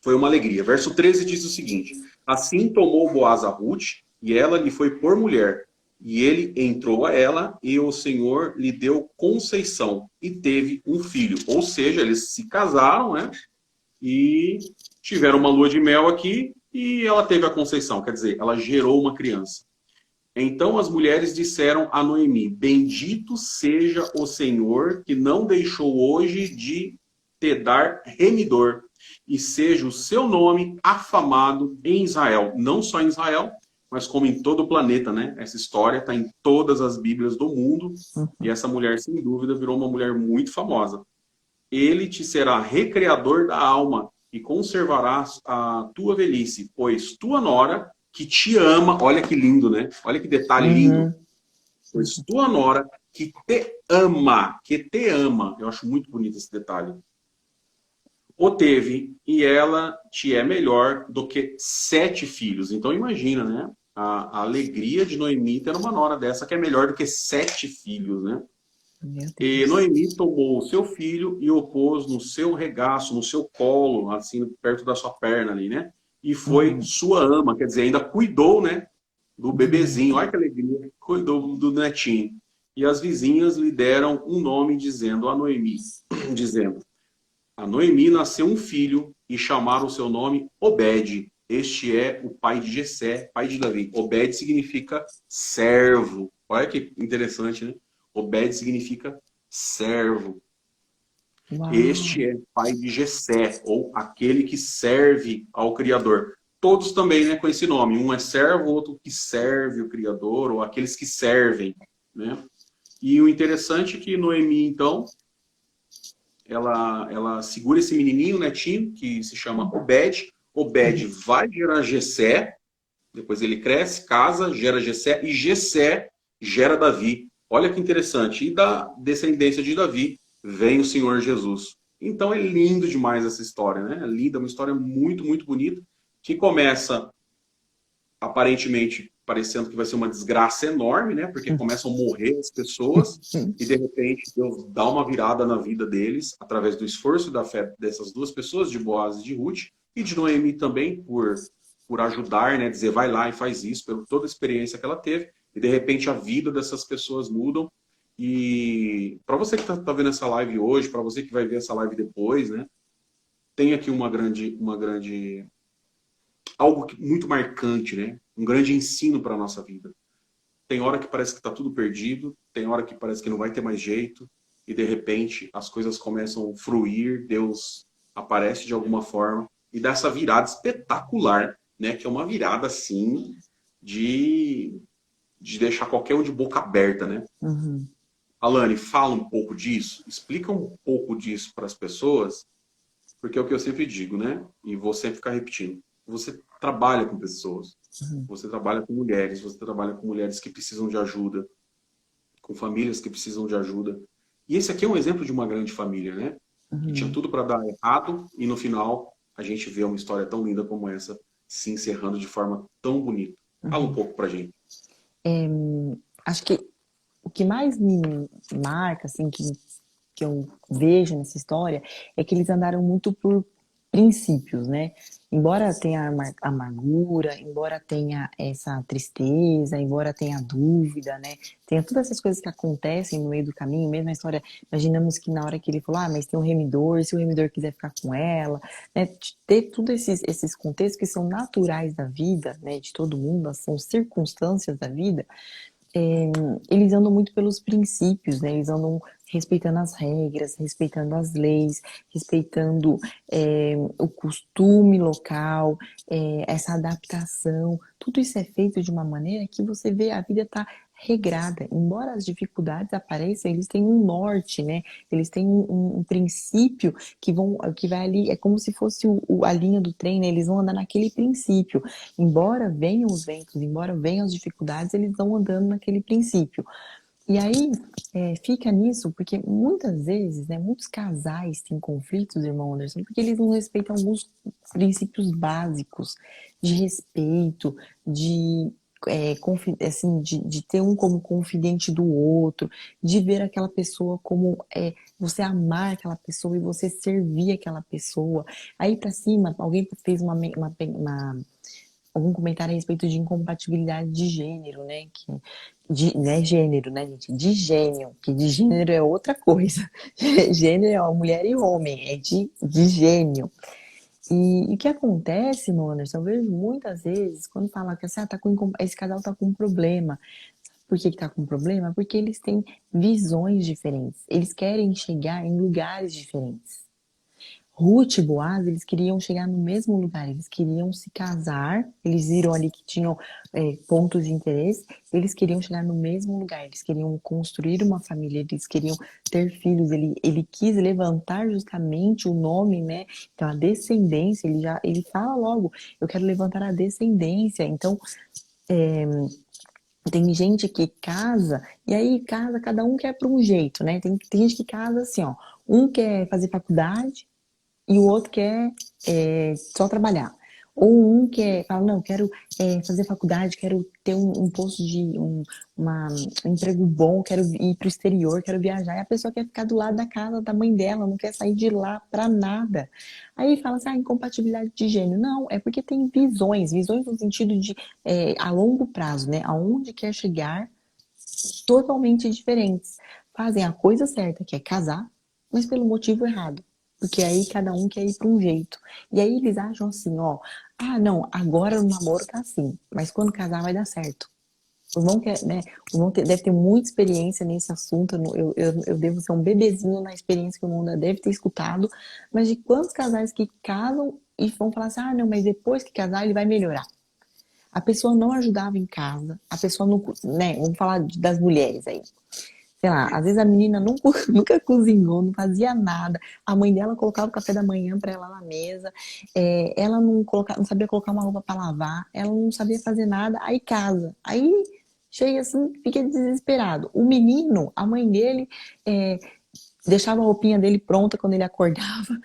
Foi uma alegria. Verso 13 diz o seguinte: assim tomou Boaz a Ruth, e ela lhe foi por mulher. E ele entrou a ela, e o Senhor lhe deu conceição, e teve um filho. Ou seja, eles se casaram, né? E tiveram uma lua de mel aqui, e ela teve a conceição. Quer dizer, ela gerou uma criança. Então as mulheres disseram a Noemi: bendito seja o Senhor, que não deixou hoje de te dar remidor, e seja o seu nome afamado em Israel. Não só em Israel, mas como em todo o planeta, né? Essa história está em todas as Bíblias do mundo, e essa mulher, sem dúvida, virou uma mulher muito famosa. Ele te será recreador da alma e conservarás a tua velhice, pois tua nora, que te ama, olha que lindo, né? Olha que detalhe lindo. Uhum. Pois Uhum. tua nora, que te ama, eu acho muito bonito esse detalhe, o teve, e ela te é melhor do que 7 filhos. Então imagina, né? A alegria de Noemi ter uma nora dessa que é melhor do que 7 filhos, né? Meu E Deus. Noemi tomou o seu filho e o pôs no seu regaço, no seu colo, assim, perto da sua perna ali, né? E foi Uhum. sua ama, quer dizer, ainda cuidou, né? Do Do bebezinho. neto. Olha que alegria. Cuidou do netinho. E as vizinhas lhe deram um nome dizendo a Noemi, dizendo: a Noemi nasceu um filho e chamaram o seu nome Obed. Este é o pai de Jessé, pai de Davi. Obed significa servo. Olha que interessante, né? Obed significa servo. Este Uau. é pai de Jessé, ou aquele que serve ao Criador. Todos também, né, com esse nome. Um é servo, outro que serve o Criador, ou aqueles que servem, né? E o interessante é que Noemi, então, ela segura esse menininho, netinho, que se chama Obed. Obed vai gerar Jessé, depois ele cresce, casa, gera Jessé, e Jessé gera Davi. Olha que interessante. E da descendência de Davi vem o Senhor Jesus. Então é lindo demais essa história, né? É linda, uma história muito, muito bonita, que começa aparentemente parecendo que vai ser uma desgraça enorme, né? Porque começam a morrer as pessoas e de repente Deus dá uma virada na vida deles através do esforço e da fé dessas duas pessoas, de Boaz e de Ruth, e de Noemi também por ajudar, né? Dizer vai lá e faz isso, pela toda a experiência que ela teve, e de repente a vida dessas pessoas mudam. E para você que tá vendo essa live hoje, para você que vai ver essa live depois, né? Tem aqui uma grande algo muito marcante, né? Um grande ensino para a nossa vida. Tem hora que parece que está tudo perdido, tem hora que parece que não vai ter mais jeito, e de repente as coisas começam a fruir, Deus aparece de alguma forma e dá essa virada espetacular, né? Que é uma virada assim de deixar qualquer um de boca aberta, né? Uhum. Alane, fala um pouco disso, explica um pouco disso para as pessoas, porque é o que eu sempre digo, né? E vou sempre ficar repetindo. Você trabalha com pessoas, você trabalha com mulheres, você trabalha com mulheres que precisam de ajuda, com famílias que precisam de ajuda. E esse aqui é um exemplo de uma grande família, né? Que tinha Uhum. tudo para dar errado e no final a gente vê uma história tão linda como essa se encerrando de forma tão bonita. Fala um Uhum. pouco pra gente. Acho que o que mais me marca, assim, que eu vejo nessa história, é que eles andaram muito princípios, né? Embora tenha amargura, embora tenha essa tristeza, embora tenha dúvida, né? Tenha todas essas coisas que acontecem no meio do caminho, mesmo a história, imaginamos que na hora que ele falou, mas tem um remidor, se o remidor quiser ficar com ela, né? Ter todos esses contextos que são naturais da vida, né? De todo mundo, são circunstâncias da vida, eles andam muito pelos princípios, né? Eles andam respeitando as regras, respeitando as leis, respeitando o costume local, essa adaptação. Tudo isso é feito de uma maneira que você vê a vida tá regrada. Embora as dificuldades apareçam, eles têm um norte, né? Eles têm um princípio que vai ali, é como se fosse a linha do trem, né? Eles vão andar naquele princípio. Embora venham os ventos, embora venham as dificuldades, eles vão andando naquele princípio. E aí, fica nisso, porque muitas vezes, né, muitos casais têm conflitos, irmão Anderson, porque eles não respeitam alguns princípios básicos de respeito, assim, de ter um como confidente do outro, de ver aquela pessoa como você amar aquela pessoa e você servir aquela pessoa. Aí pra cima, alguém fez algum comentário a respeito de incompatibilidade de gênero, né? Não é gênero, né, gente? De gênio, que de gênero é outra coisa. Gênero é mulher e homem, é de gênio. E o que acontece, Anderson, eu vejo muitas vezes, quando fala que assim, esse casal tá com um problema. Por que tá com problema? Porque eles têm visões diferentes. Eles querem chegar em lugares diferentes. Ruth e Boaz, eles queriam chegar no mesmo lugar, eles queriam se casar, eles viram ali que tinham pontos de interesse, eles queriam chegar no mesmo lugar, eles queriam construir uma família, eles queriam ter filhos, ele quis levantar justamente o nome, né? Então a descendência, ele fala logo, eu quero levantar a descendência, então tem gente que casa, e aí casa, cada um quer para um jeito, né? Tem gente que casa assim, ó, um quer fazer faculdade, e o outro quer só trabalhar. Ou um quer, fala, não, quero fazer faculdade, quero ter um posto de um emprego bom, quero ir para o exterior, quero viajar. E a pessoa quer ficar do lado da casa da mãe dela, não quer sair de lá para nada. Aí fala assim, incompatibilidade de gênero. Não, é porque tem visões no sentido de a longo prazo, né? Aonde quer chegar, totalmente diferentes. Fazem a coisa certa, que é casar, mas pelo motivo errado. Porque aí cada um quer ir para um jeito. E aí eles acham assim, ó, não, agora o namoro tá assim, mas quando casar vai dar certo. O irmão, né, deve ter muita experiência nesse assunto. Eu devo ser um bebezinho na experiência que o mundo deve ter escutado. Mas de quantos casais que casam e vão falar assim, não, mas depois que casar ele vai melhorar. A pessoa não ajudava em casa, a pessoa não, né, vamos falar das mulheres aí. Sei lá, às vezes a menina nunca cozinhou, não fazia nada. A mãe dela colocava o café da manhã para ela na mesa. Ela não sabia colocar uma roupa para lavar. Ela não sabia fazer nada. Aí casa. Aí chega assim, fica desesperado. O menino, a mãe dele, deixava a roupinha dele pronta quando ele acordava.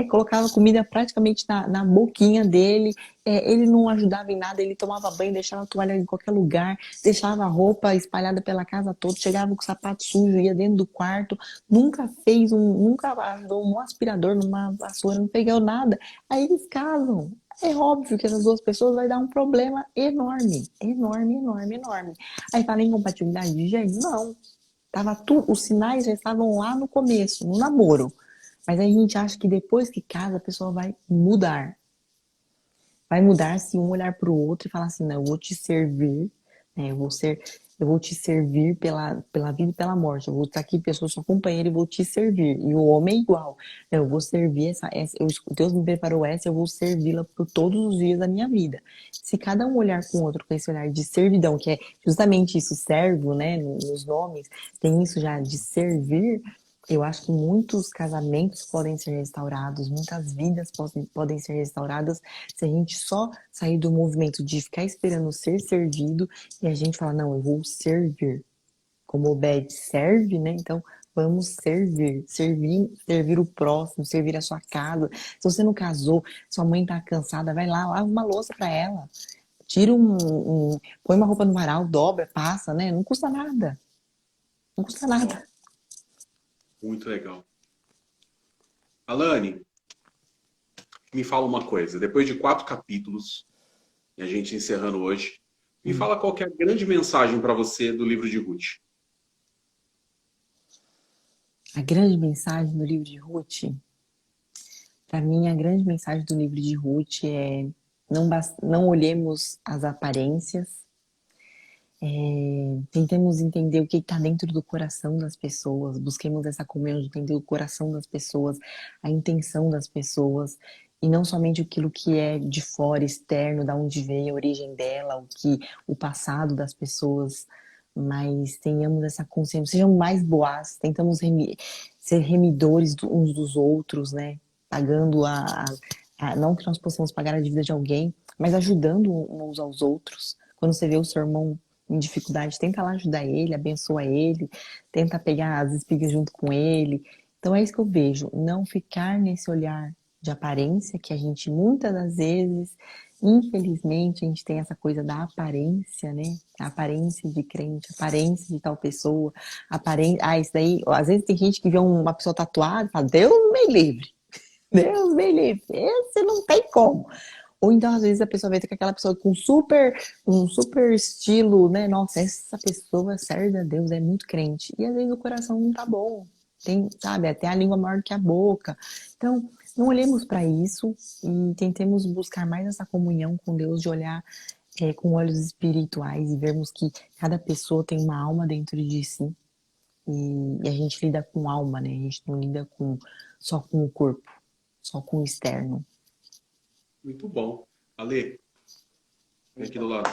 Colocava comida praticamente na boquinha dele, ele não ajudava em nada, ele tomava banho, deixava a toalha em qualquer lugar, deixava a roupa espalhada pela casa toda, chegava com o sapato sujo, ia dentro do quarto, nunca ajudou um aspirador, numa vassoura, não pegou nada. Aí eles casam. É óbvio que essas duas pessoas vai dar um problema enorme, enorme, enorme, enorme. Aí fala em incompatibilidade de gênero? Não. Os sinais já estavam lá no começo, no namoro. Mas aí a gente acha que depois que casa a pessoa vai mudar. Vai mudar se um olhar para o outro e falar assim, não, eu vou te servir, né? Eu vou te servir pela vida e pela morte. Eu vou estar aqui, pessoa, sua companheira, e vou te servir. E o homem é igual. Eu vou servir Deus me preparou essa, eu vou servi-la por todos os dias da minha vida. Se cada um olhar com o outro com esse olhar de servidão, que é justamente isso, servo, né? Nos nomes, tem isso já de servir. Eu acho que muitos casamentos podem ser restaurados, muitas vidas podem ser restauradas se a gente só sair do movimento de ficar esperando ser servido e a gente falar, não, eu vou servir. Como Obed serve, né? Então, vamos servir. Servir o próximo, servir a sua casa. Se você não casou, sua mãe tá cansada, vai lá, lava uma louça para ela. Tira põe uma roupa no varal, dobra, passa, né? Não custa nada. Não custa nada. Muito legal. Alane, me fala uma coisa. Depois de 4 capítulos, e a gente encerrando hoje, me fala qual que é a grande mensagem para você do livro de Ruth. A grande mensagem do livro de Ruth, para mim, a grande mensagem do livro de Ruth é não olhemos as aparências, tentemos entender o que está dentro do coração das pessoas, busquemos essa comunhão de entender o coração das pessoas, a intenção das pessoas, e não somente aquilo que é de fora, externo, da onde veio a origem dela, o passado das pessoas, mas tenhamos essa consciência, sejamos mais boas, tentamos ser remidores uns dos outros, né? Pagando não que nós possamos pagar a dívida de alguém, mas ajudando uns aos outros. Quando você vê o seu irmão em dificuldade, tenta lá ajudar ele, abençoa ele, tenta pegar as espigas junto com ele. Então é isso que eu vejo, não ficar nesse olhar de aparência, que a gente muitas das vezes, infelizmente, a gente tem essa coisa da aparência, né? A aparência de crente, a aparência de tal pessoa, isso daí, às vezes tem gente que vê uma pessoa tatuada e fala, Deus me livre, Deus me livre, esse não tem como. Ou então, às vezes, a pessoa vê que aquela pessoa com um super estilo, né? Nossa, essa pessoa, serve a Deus, é muito crente. E às vezes o coração não tá bom. Tem, sabe, até a língua maior que a boca. Então, não olhemos para isso e tentemos buscar mais essa comunhão com Deus, de olhar com olhos espirituais e vermos que cada pessoa tem uma alma dentro de si. E a gente lida com alma, né? A gente não lida só com o corpo, só com o externo. Muito bom. Ale, vem aqui do lado.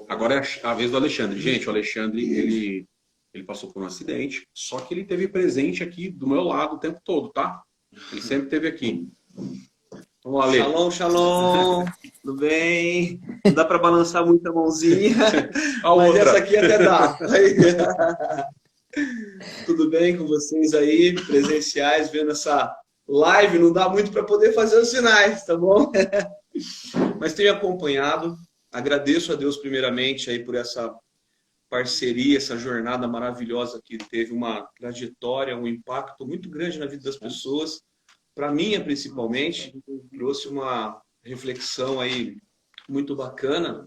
Agora é a vez do Alexandre. Gente, o Alexandre, ele passou por um acidente, só que ele esteve presente aqui do meu lado o tempo todo, tá? Ele sempre esteve aqui. Vamos lá, Ale. Shalom, shalom. Tudo bem? Não dá para balançar muito a mãozinha, mas outra. Essa aqui até dá. Tudo bem com vocês aí, presenciais, vendo essa live? Não dá muito para poder fazer os sinais, tá bom? Mas tenho acompanhado. Agradeço a Deus primeiramente aí por essa parceria, essa jornada maravilhosa que teve uma trajetória, um impacto muito grande na vida das pessoas. Para mim, principalmente, trouxe uma reflexão aí muito bacana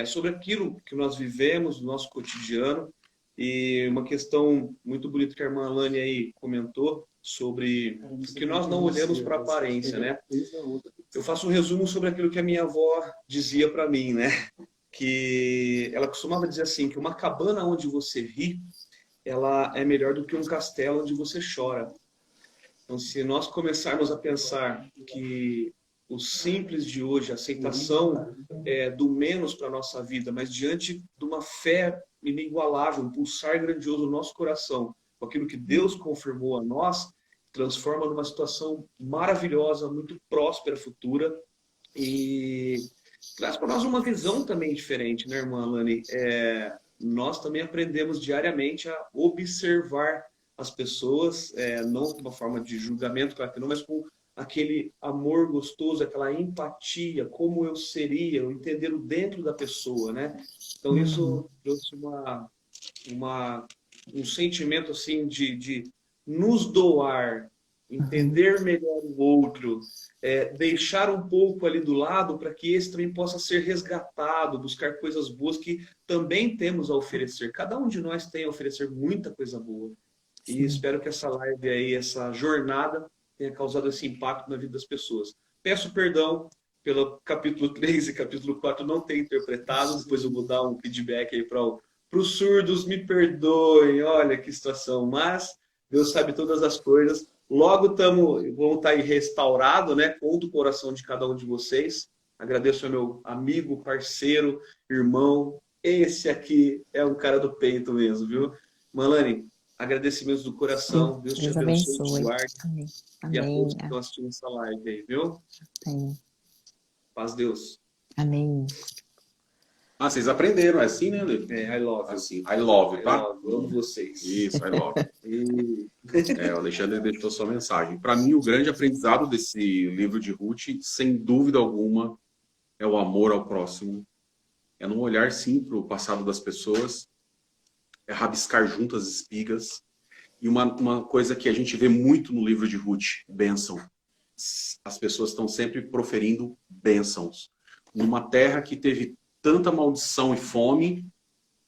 sobre aquilo que nós vivemos no nosso cotidiano, e uma questão muito bonita que a irmã Alane aí comentou sobre que nós não olhamos para a aparência, né? Eu faço um resumo sobre aquilo que a minha avó dizia para mim, né? Que ela costumava dizer assim, que uma cabana onde você ri, ela é melhor do que um castelo onde você chora. Então, se nós começarmos a pensar que o simples de hoje, a aceitação do menos para a nossa vida, mas diante de uma fé inigualável, um pulsar grandioso no nosso coração, com aquilo que Deus confirmou a nós, transforma numa situação maravilhosa, muito próspera, futura, e traz para nós uma visão também diferente, né, irmã Alane? Nós também aprendemos diariamente a observar as pessoas, não de uma forma de julgamento, claro que não, mas com aquele amor gostoso, aquela empatia, como eu seria, eu entender o dentro da pessoa, né? Então isso trouxe um sentimento assim de nos doar, entender melhor o outro, deixar um pouco ali do lado para que esse também possa ser resgatado, buscar coisas boas que também temos a oferecer. Cada um de nós tem a oferecer muita coisa boa. E espero que essa live aí, essa jornada, tenha causado esse impacto na vida das pessoas. Peço perdão pelo capítulo 3 e capítulo 4 não ter interpretado, depois eu vou dar um feedback aí para os surdos, me perdoem, olha que situação, mas Deus sabe todas as coisas. Logo vamos estar aí restaurado, né? Conto o coração de cada um de vocês. Agradeço ao meu amigo, parceiro, irmão. Esse aqui é um cara do peito mesmo, viu? Malane, agradecimentos do coração. Deus te abençoe, te guarde. Amém. E a todos que estão assistindo essa live aí, viu? Amém. Paz Deus. Amém. Ah, vocês aprenderam, é assim, né, Lê? I love you. Assim, I love you, tá? Amo vocês. Isso, I love you. O Alexandre deixou sua mensagem. Para mim, o grande aprendizado desse livro de Ruth, sem dúvida alguma, é o amor ao próximo. É não olhar, sim, para o passado das pessoas. É rabiscar junto as espigas. E uma coisa que a gente vê muito no livro de Ruth, bênção. as pessoas estão sempre proferindo bênçãos. Numa terra que teve tanta maldição e fome,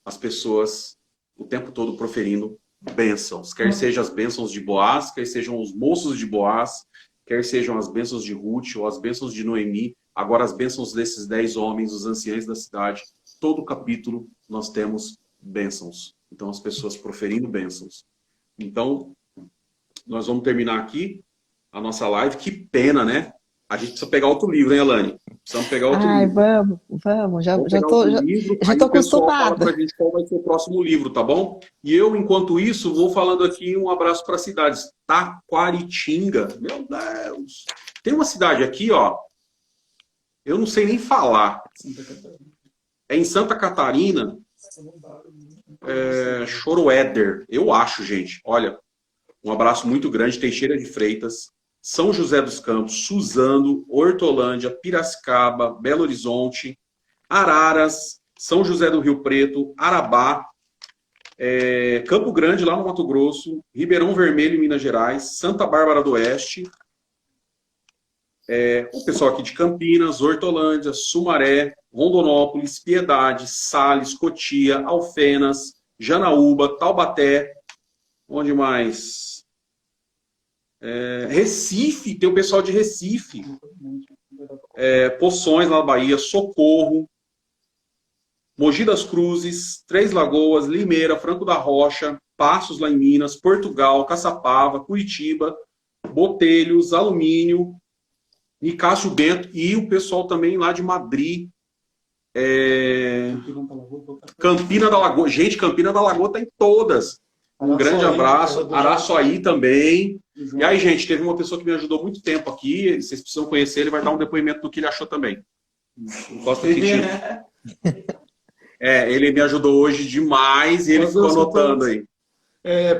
as pessoas o tempo todo proferindo bênçãos. Quer sejam as bênçãos de Boaz, quer sejam os moços de Boaz, quer sejam as bênçãos de Ruth ou as bênçãos de Noemi, agora as bênçãos desses 10 homens, os anciãos da cidade. Todo capítulo nós temos bênçãos. Então, as pessoas proferindo bênçãos. Então, nós vamos terminar aqui a nossa live. Que pena, né? A gente precisa pegar outro livro, hein, Alane? Precisamos pegar outro livro. Vamos. Já Vamos pegar tô outro livro, já aí tô o pessoal fala acostumada. pra gente qual vai ser o próximo livro, tá bom? E eu, enquanto isso, vou falando aqui um abraço para cidades. Taquaritinga. Meu Deus! Tem uma cidade aqui, ó. Eu não sei nem falar. É em Santa Catarina. Choroéder. Eu acho, gente. Olha, um abraço muito grande. Teixeira de Freitas, São José dos Campos, Suzano, Hortolândia, Piracicaba, Belo Horizonte, Araras, São José do Rio Preto, Arabá, Campo Grande, lá no Mato Grosso, Ribeirão Vermelho, em Minas Gerais, Santa Bárbara do Oeste, o pessoal aqui de Campinas, Hortolândia, Sumaré, Rondonópolis, Piedade, Sales, Cotia, Alfenas, Janaúba, Taubaté, onde mais? Recife, tem o pessoal de Recife, Poções, na Bahia, Socorro, Mogi das Cruzes, Três Lagoas, Limeira, Franco da Rocha, Passos, lá em Minas, Portugal, Caçapava, Curitiba, Botelhos, Alumínio, Nicásio Bento e o pessoal também lá de Madrid, Campina da Lagoa. Gente, Campina da Lagoa tá em todas. Um grande abraço. Araçuaí também. E aí, gente, teve uma pessoa que me ajudou muito tempo aqui. Vocês precisam conhecer, ele vai dar um depoimento do que ele achou também. Costa Quintino. Ele me ajudou hoje demais e ele ficou anotando aí.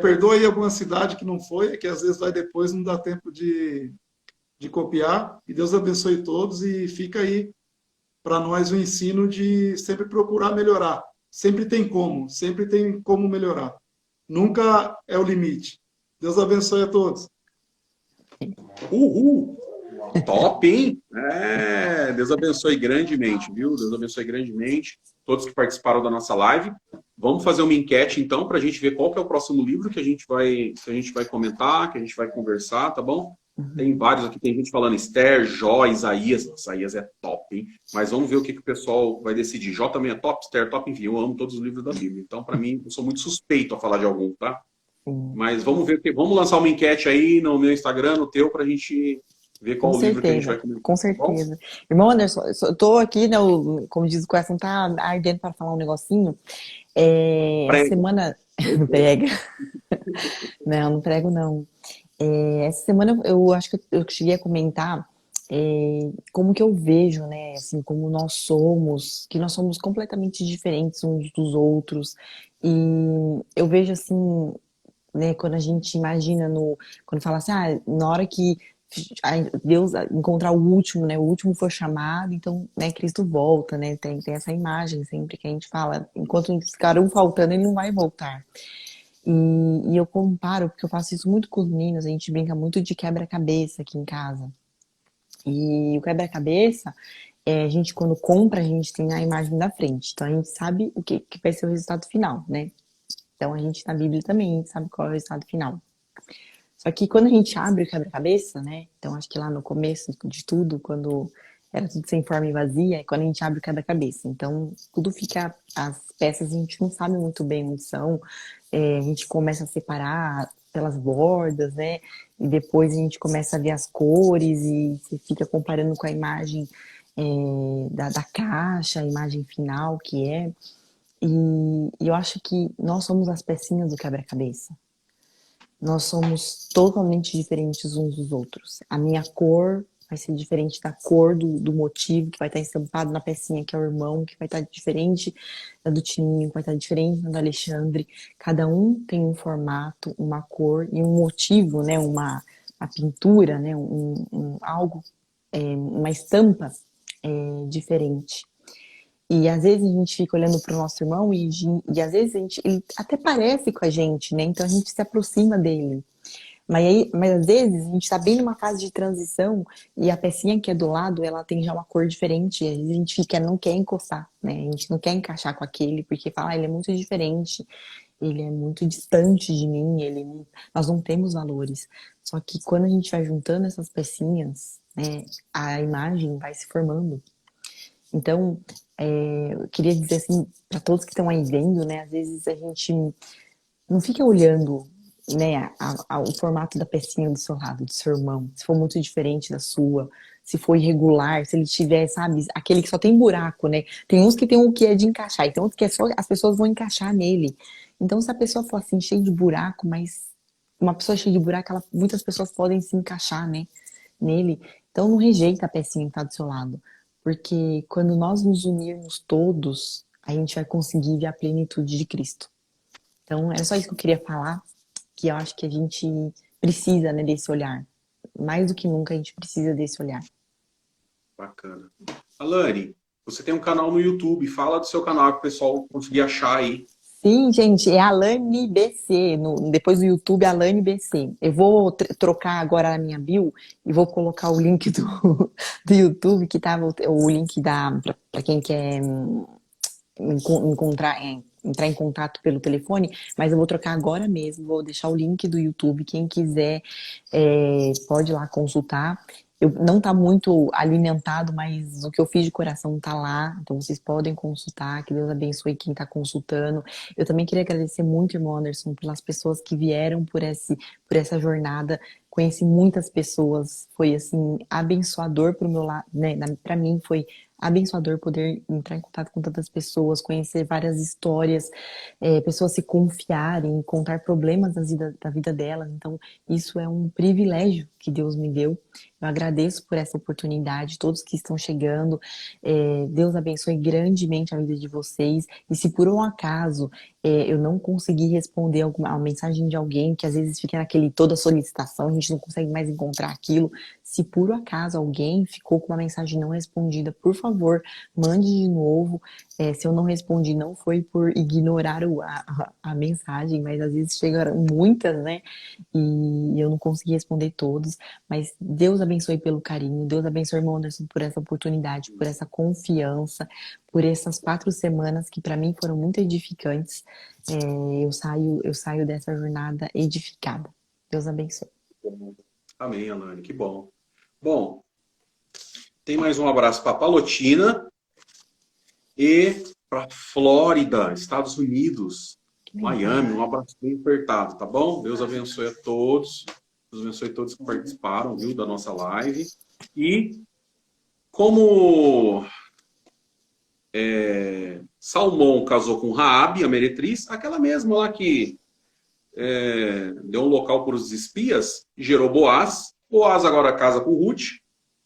Perdoe alguma cidade que não foi, que às vezes vai depois, não dá tempo de copiar. E Deus abençoe todos e fica aí para nós o ensino de sempre procurar melhorar. Sempre tem como melhorar. Nunca é o limite. Deus abençoe a todos. Uhul! Top, hein? Deus abençoe grandemente, viu? Deus abençoe grandemente todos que participaram da nossa live. Vamos fazer uma enquete, então, para a gente ver qual que é o próximo livro que a gente vai comentar, que a gente vai conversar, tá bom? Tem vários aqui, tem gente falando Esther, Jó, Isaías. Isaías é top, hein? Mas vamos ver o que o pessoal vai decidir. Jó também é top, Esther top, enfim, eu amo todos os livros da Bíblia. Então, para mim, eu sou muito suspeito a falar de algum, tá? Mas vamos ver, vamos lançar uma enquete aí no meu Instagram, no teu, pra gente ver qual o livro que a gente vai comentar. Com certeza. Irmão Anderson, eu tô aqui, né, como diz o coração, tá ardendo para falar um negocinho. Essa semana... Prega. Não prego, não. Essa semana eu acho que eu cheguei a comentar como que eu vejo, né, assim, como nós somos, que nós somos completamente diferentes uns dos outros. E eu vejo assim, né, quando a gente imagina quando fala assim, na hora que Deus encontrar o último, né, o último foi chamado, então, né, Cristo volta, né, tem essa imagem sempre que a gente fala, enquanto ficar um faltando, ele não vai voltar. E eu comparo, porque eu faço isso muito com os meninos, a gente brinca muito de quebra-cabeça aqui em casa. E o quebra-cabeça, a gente quando compra, a gente tem a imagem da frente. Então a gente sabe o que vai ser o resultado final, né? Então a gente na Bíblia também, a gente sabe qual é o resultado final. Só que quando a gente abre o quebra-cabeça, né? Então acho que lá no começo de tudo, quando era tudo sem forma e vazia, é quando a gente abre o quebra-cabeça. Então tudo fica, as peças a gente não sabe muito bem onde são. A gente começa a separar pelas bordas, né? E depois a gente começa a ver as cores e você fica comparando com a imagem da caixa, a imagem final que é. E eu acho que nós somos as pecinhas do quebra-cabeça. Nós somos totalmente diferentes uns dos outros. A minha cor vai ser diferente da cor do motivo que vai estar estampado na pecinha, que é o irmão, que vai estar diferente da do Tininho, que vai estar diferente da do Alexandre. Cada um tem um formato, uma cor e um motivo, né? Uma pintura, né? Algo, uma estampa diferente. E às vezes a gente fica olhando para o nosso irmão e às vezes ele até parece com a gente, né? Então a gente se aproxima dele. Mas às vezes a gente está bem numa fase de transição e a pecinha que é do lado, ela tem já uma cor diferente. E às vezes a gente não quer encostar, né? A gente não quer encaixar com aquele, porque fala, ele é muito diferente, ele é muito distante de mim, nós não temos valores. Só que quando a gente vai juntando essas pecinhas, né, a imagem vai se formando. Então, eu queria dizer assim, para todos que estão aí vendo, né, às vezes a gente não fica olhando, né, o formato da pecinha do seu lado, do seu irmão, se for muito diferente da sua, se for irregular, se ele tiver, sabe, aquele que só tem buraco, né? Tem uns que tem o que é de encaixar, e tem outros que é só as pessoas vão encaixar nele. Então, se a pessoa for assim, cheia de buraco, mas uma pessoa cheia de buraco, muitas pessoas podem se encaixar, né, nele. Então, não rejeita a pecinha que está do seu lado, porque quando nós nos unirmos todos, a gente vai conseguir ver a plenitude de Cristo. Então, era só isso que eu queria falar, que eu acho que a gente precisa, né, desse olhar. Mais do que nunca, a gente precisa desse olhar. Bacana. Alane, você tem um canal no YouTube, fala do seu canal que o pessoal conseguir achar aí. Sim, gente, é Alane BC, depois do YouTube, Alane BC. Eu vou trocar agora na minha bio e vou colocar o link do YouTube, que tava o link para quem quer entrar em contato pelo telefone, mas eu vou trocar agora mesmo, vou deixar o link do YouTube, quem quiser pode ir lá consultar. Não tá muito alimentado, mas o que eu fiz de coração tá lá, então vocês podem consultar, que Deus abençoe quem tá consultando. Eu também queria agradecer muito, irmão Anderson, pelas pessoas que vieram por essa jornada. Conheci muitas pessoas, foi assim, abençoador pro meu lado, né? Pra mim foi abençoador poder entrar em contato com tantas pessoas, conhecer várias histórias, pessoas se confiarem, contar problemas da vida delas. Então, isso é um privilégio que Deus me deu. Eu agradeço por essa oportunidade, todos que estão chegando. Deus abençoe grandemente a vida de vocês. E se por um acaso eu não consegui responder uma mensagem de alguém, que às vezes fica toda solicitação, a gente não consegue mais encontrar aquilo. Se por acaso alguém ficou com uma mensagem não respondida, por favor, mande de novo. Se eu não respondi, não foi por ignorar a mensagem, mas às vezes chegaram muitas, né? E eu não consegui responder todos. Mas Deus abençoe pelo carinho, Deus abençoe, irmão Anderson, por essa oportunidade, por essa confiança, por essas 4 semanas que para mim foram muito edificantes. Eu saio dessa jornada edificada. Deus abençoe. Amém, Alane, que bom. Bom, tem mais um abraço para Palotina e para Flórida, Estados Unidos, Miami. Um abraço bem apertado, tá bom? Deus abençoe a todos. Deus abençoe a todos que participaram, viu, da nossa live. E como Salmão casou com Raabe, a meretriz, aquela mesma lá que deu um local para os espias, gerou Boaz. Boaz agora casa com Ruth.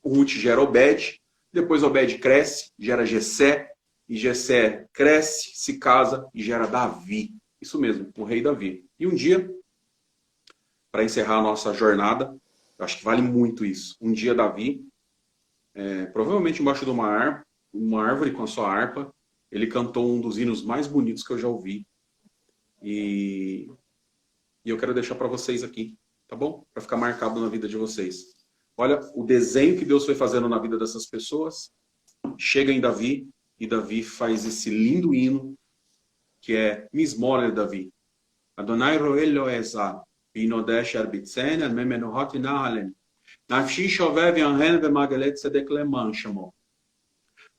Ruth gera Obed. Depois Obed cresce, gera Jessé. E Jessé cresce, se casa e gera Davi. Isso mesmo, o rei Davi. E um dia, para encerrar a nossa jornada, eu acho que vale muito isso. Um dia Davi, provavelmente embaixo de uma árvore com a sua harpa, ele cantou um dos hinos mais bonitos que eu já ouvi. E eu quero deixar para vocês aqui, tá bom? Para ficar marcado na vida de vocês. Olha o desenho que Deus foi fazendo na vida dessas pessoas. Chega em Davi, e Davi faz esse lindo hino, que é Mismor Davi. Adonai roel lo ezah, binodesh arbitzen, al memenohot inahalen. Nafshi shovev yanhen v'magalet tzedek leman shamo.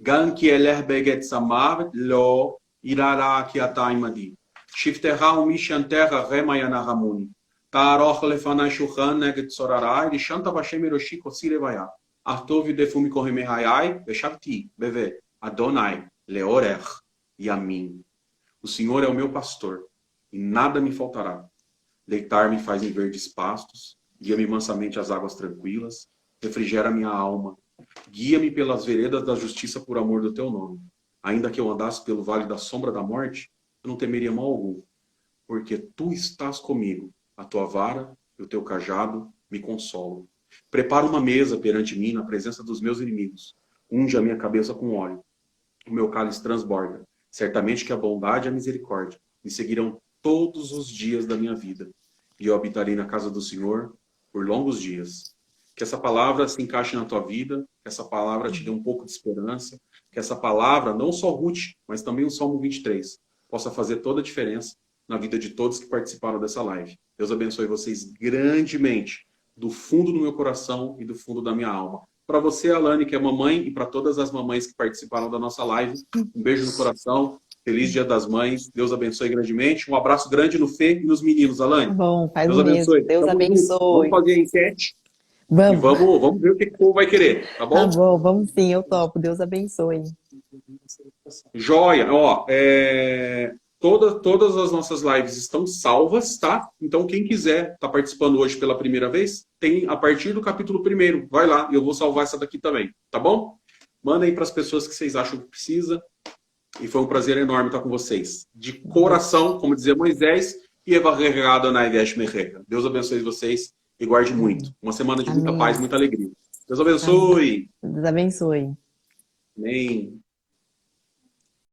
Gan ki eleh beget samav lo irara ki ata imadi. Shiftecha umishantecha rema yanahamuni. Ta'aroch lefanai shulchan neget tzorarai, lishanta vashem hiroshi kotsi levaya. Artov defumi kohemehayai, veshavti, beve. Adonai, leorech, yamin. O Senhor é o meu pastor, e nada me faltará. Deitar-me faz em verdes pastos, guia-me mansamente às águas tranquilas, refrigera minha alma. Guia-me pelas veredas da justiça por amor do teu nome. Ainda que eu andasse pelo vale da sombra da morte, eu não temeria mal algum, porque tu estás comigo. A tua vara e o teu cajado me consolam. Prepara uma mesa perante mim na presença dos meus inimigos. Unge a minha cabeça com óleo. O meu cálice transborda. Certamente que a bondade e a misericórdia me seguirão todos os dias da minha vida. e eu habitarei na casa do Senhor por longos dias. Que essa palavra se encaixe na tua vida, que essa palavra te dê um pouco de esperança, que essa palavra, não só Ruth, mas também o Salmo 23, possa fazer toda a diferença na vida de todos que participaram dessa live. Deus abençoe vocês grandemente, do fundo do meu coração e do fundo da minha alma. Para você, Alane, que é mamãe, e para todas as mamães que participaram da nossa live, um beijo no coração, feliz Dia das Mães, Deus abençoe grandemente, um abraço grande no Fê e nos meninos, Alane. Tá bom, faz Deus o abençoe. mesmo. Deus Tamo abençoe. junto. Vamos fazer a enquete e Vamos. vamos ver o que o povo vai querer, tá bom? Tá bom, vamos sim, eu topo. Deus abençoe. Joia, ó, todas as nossas lives estão salvas, tá? Então, quem quiser estar participando hoje pela primeira vez, tem a partir do capítulo 1º. Vai lá, e eu vou salvar essa daqui também, tá bom? Manda aí para as pessoas que vocês acham que precisa. E foi um prazer enorme estar com vocês. De coração, como dizia Moisés, e evarregado na Idesh Merreca. Deus abençoe vocês e guarde muito. Uma semana de muita Amém. paz, muita alegria. Deus abençoe. Deus abençoe. Amém.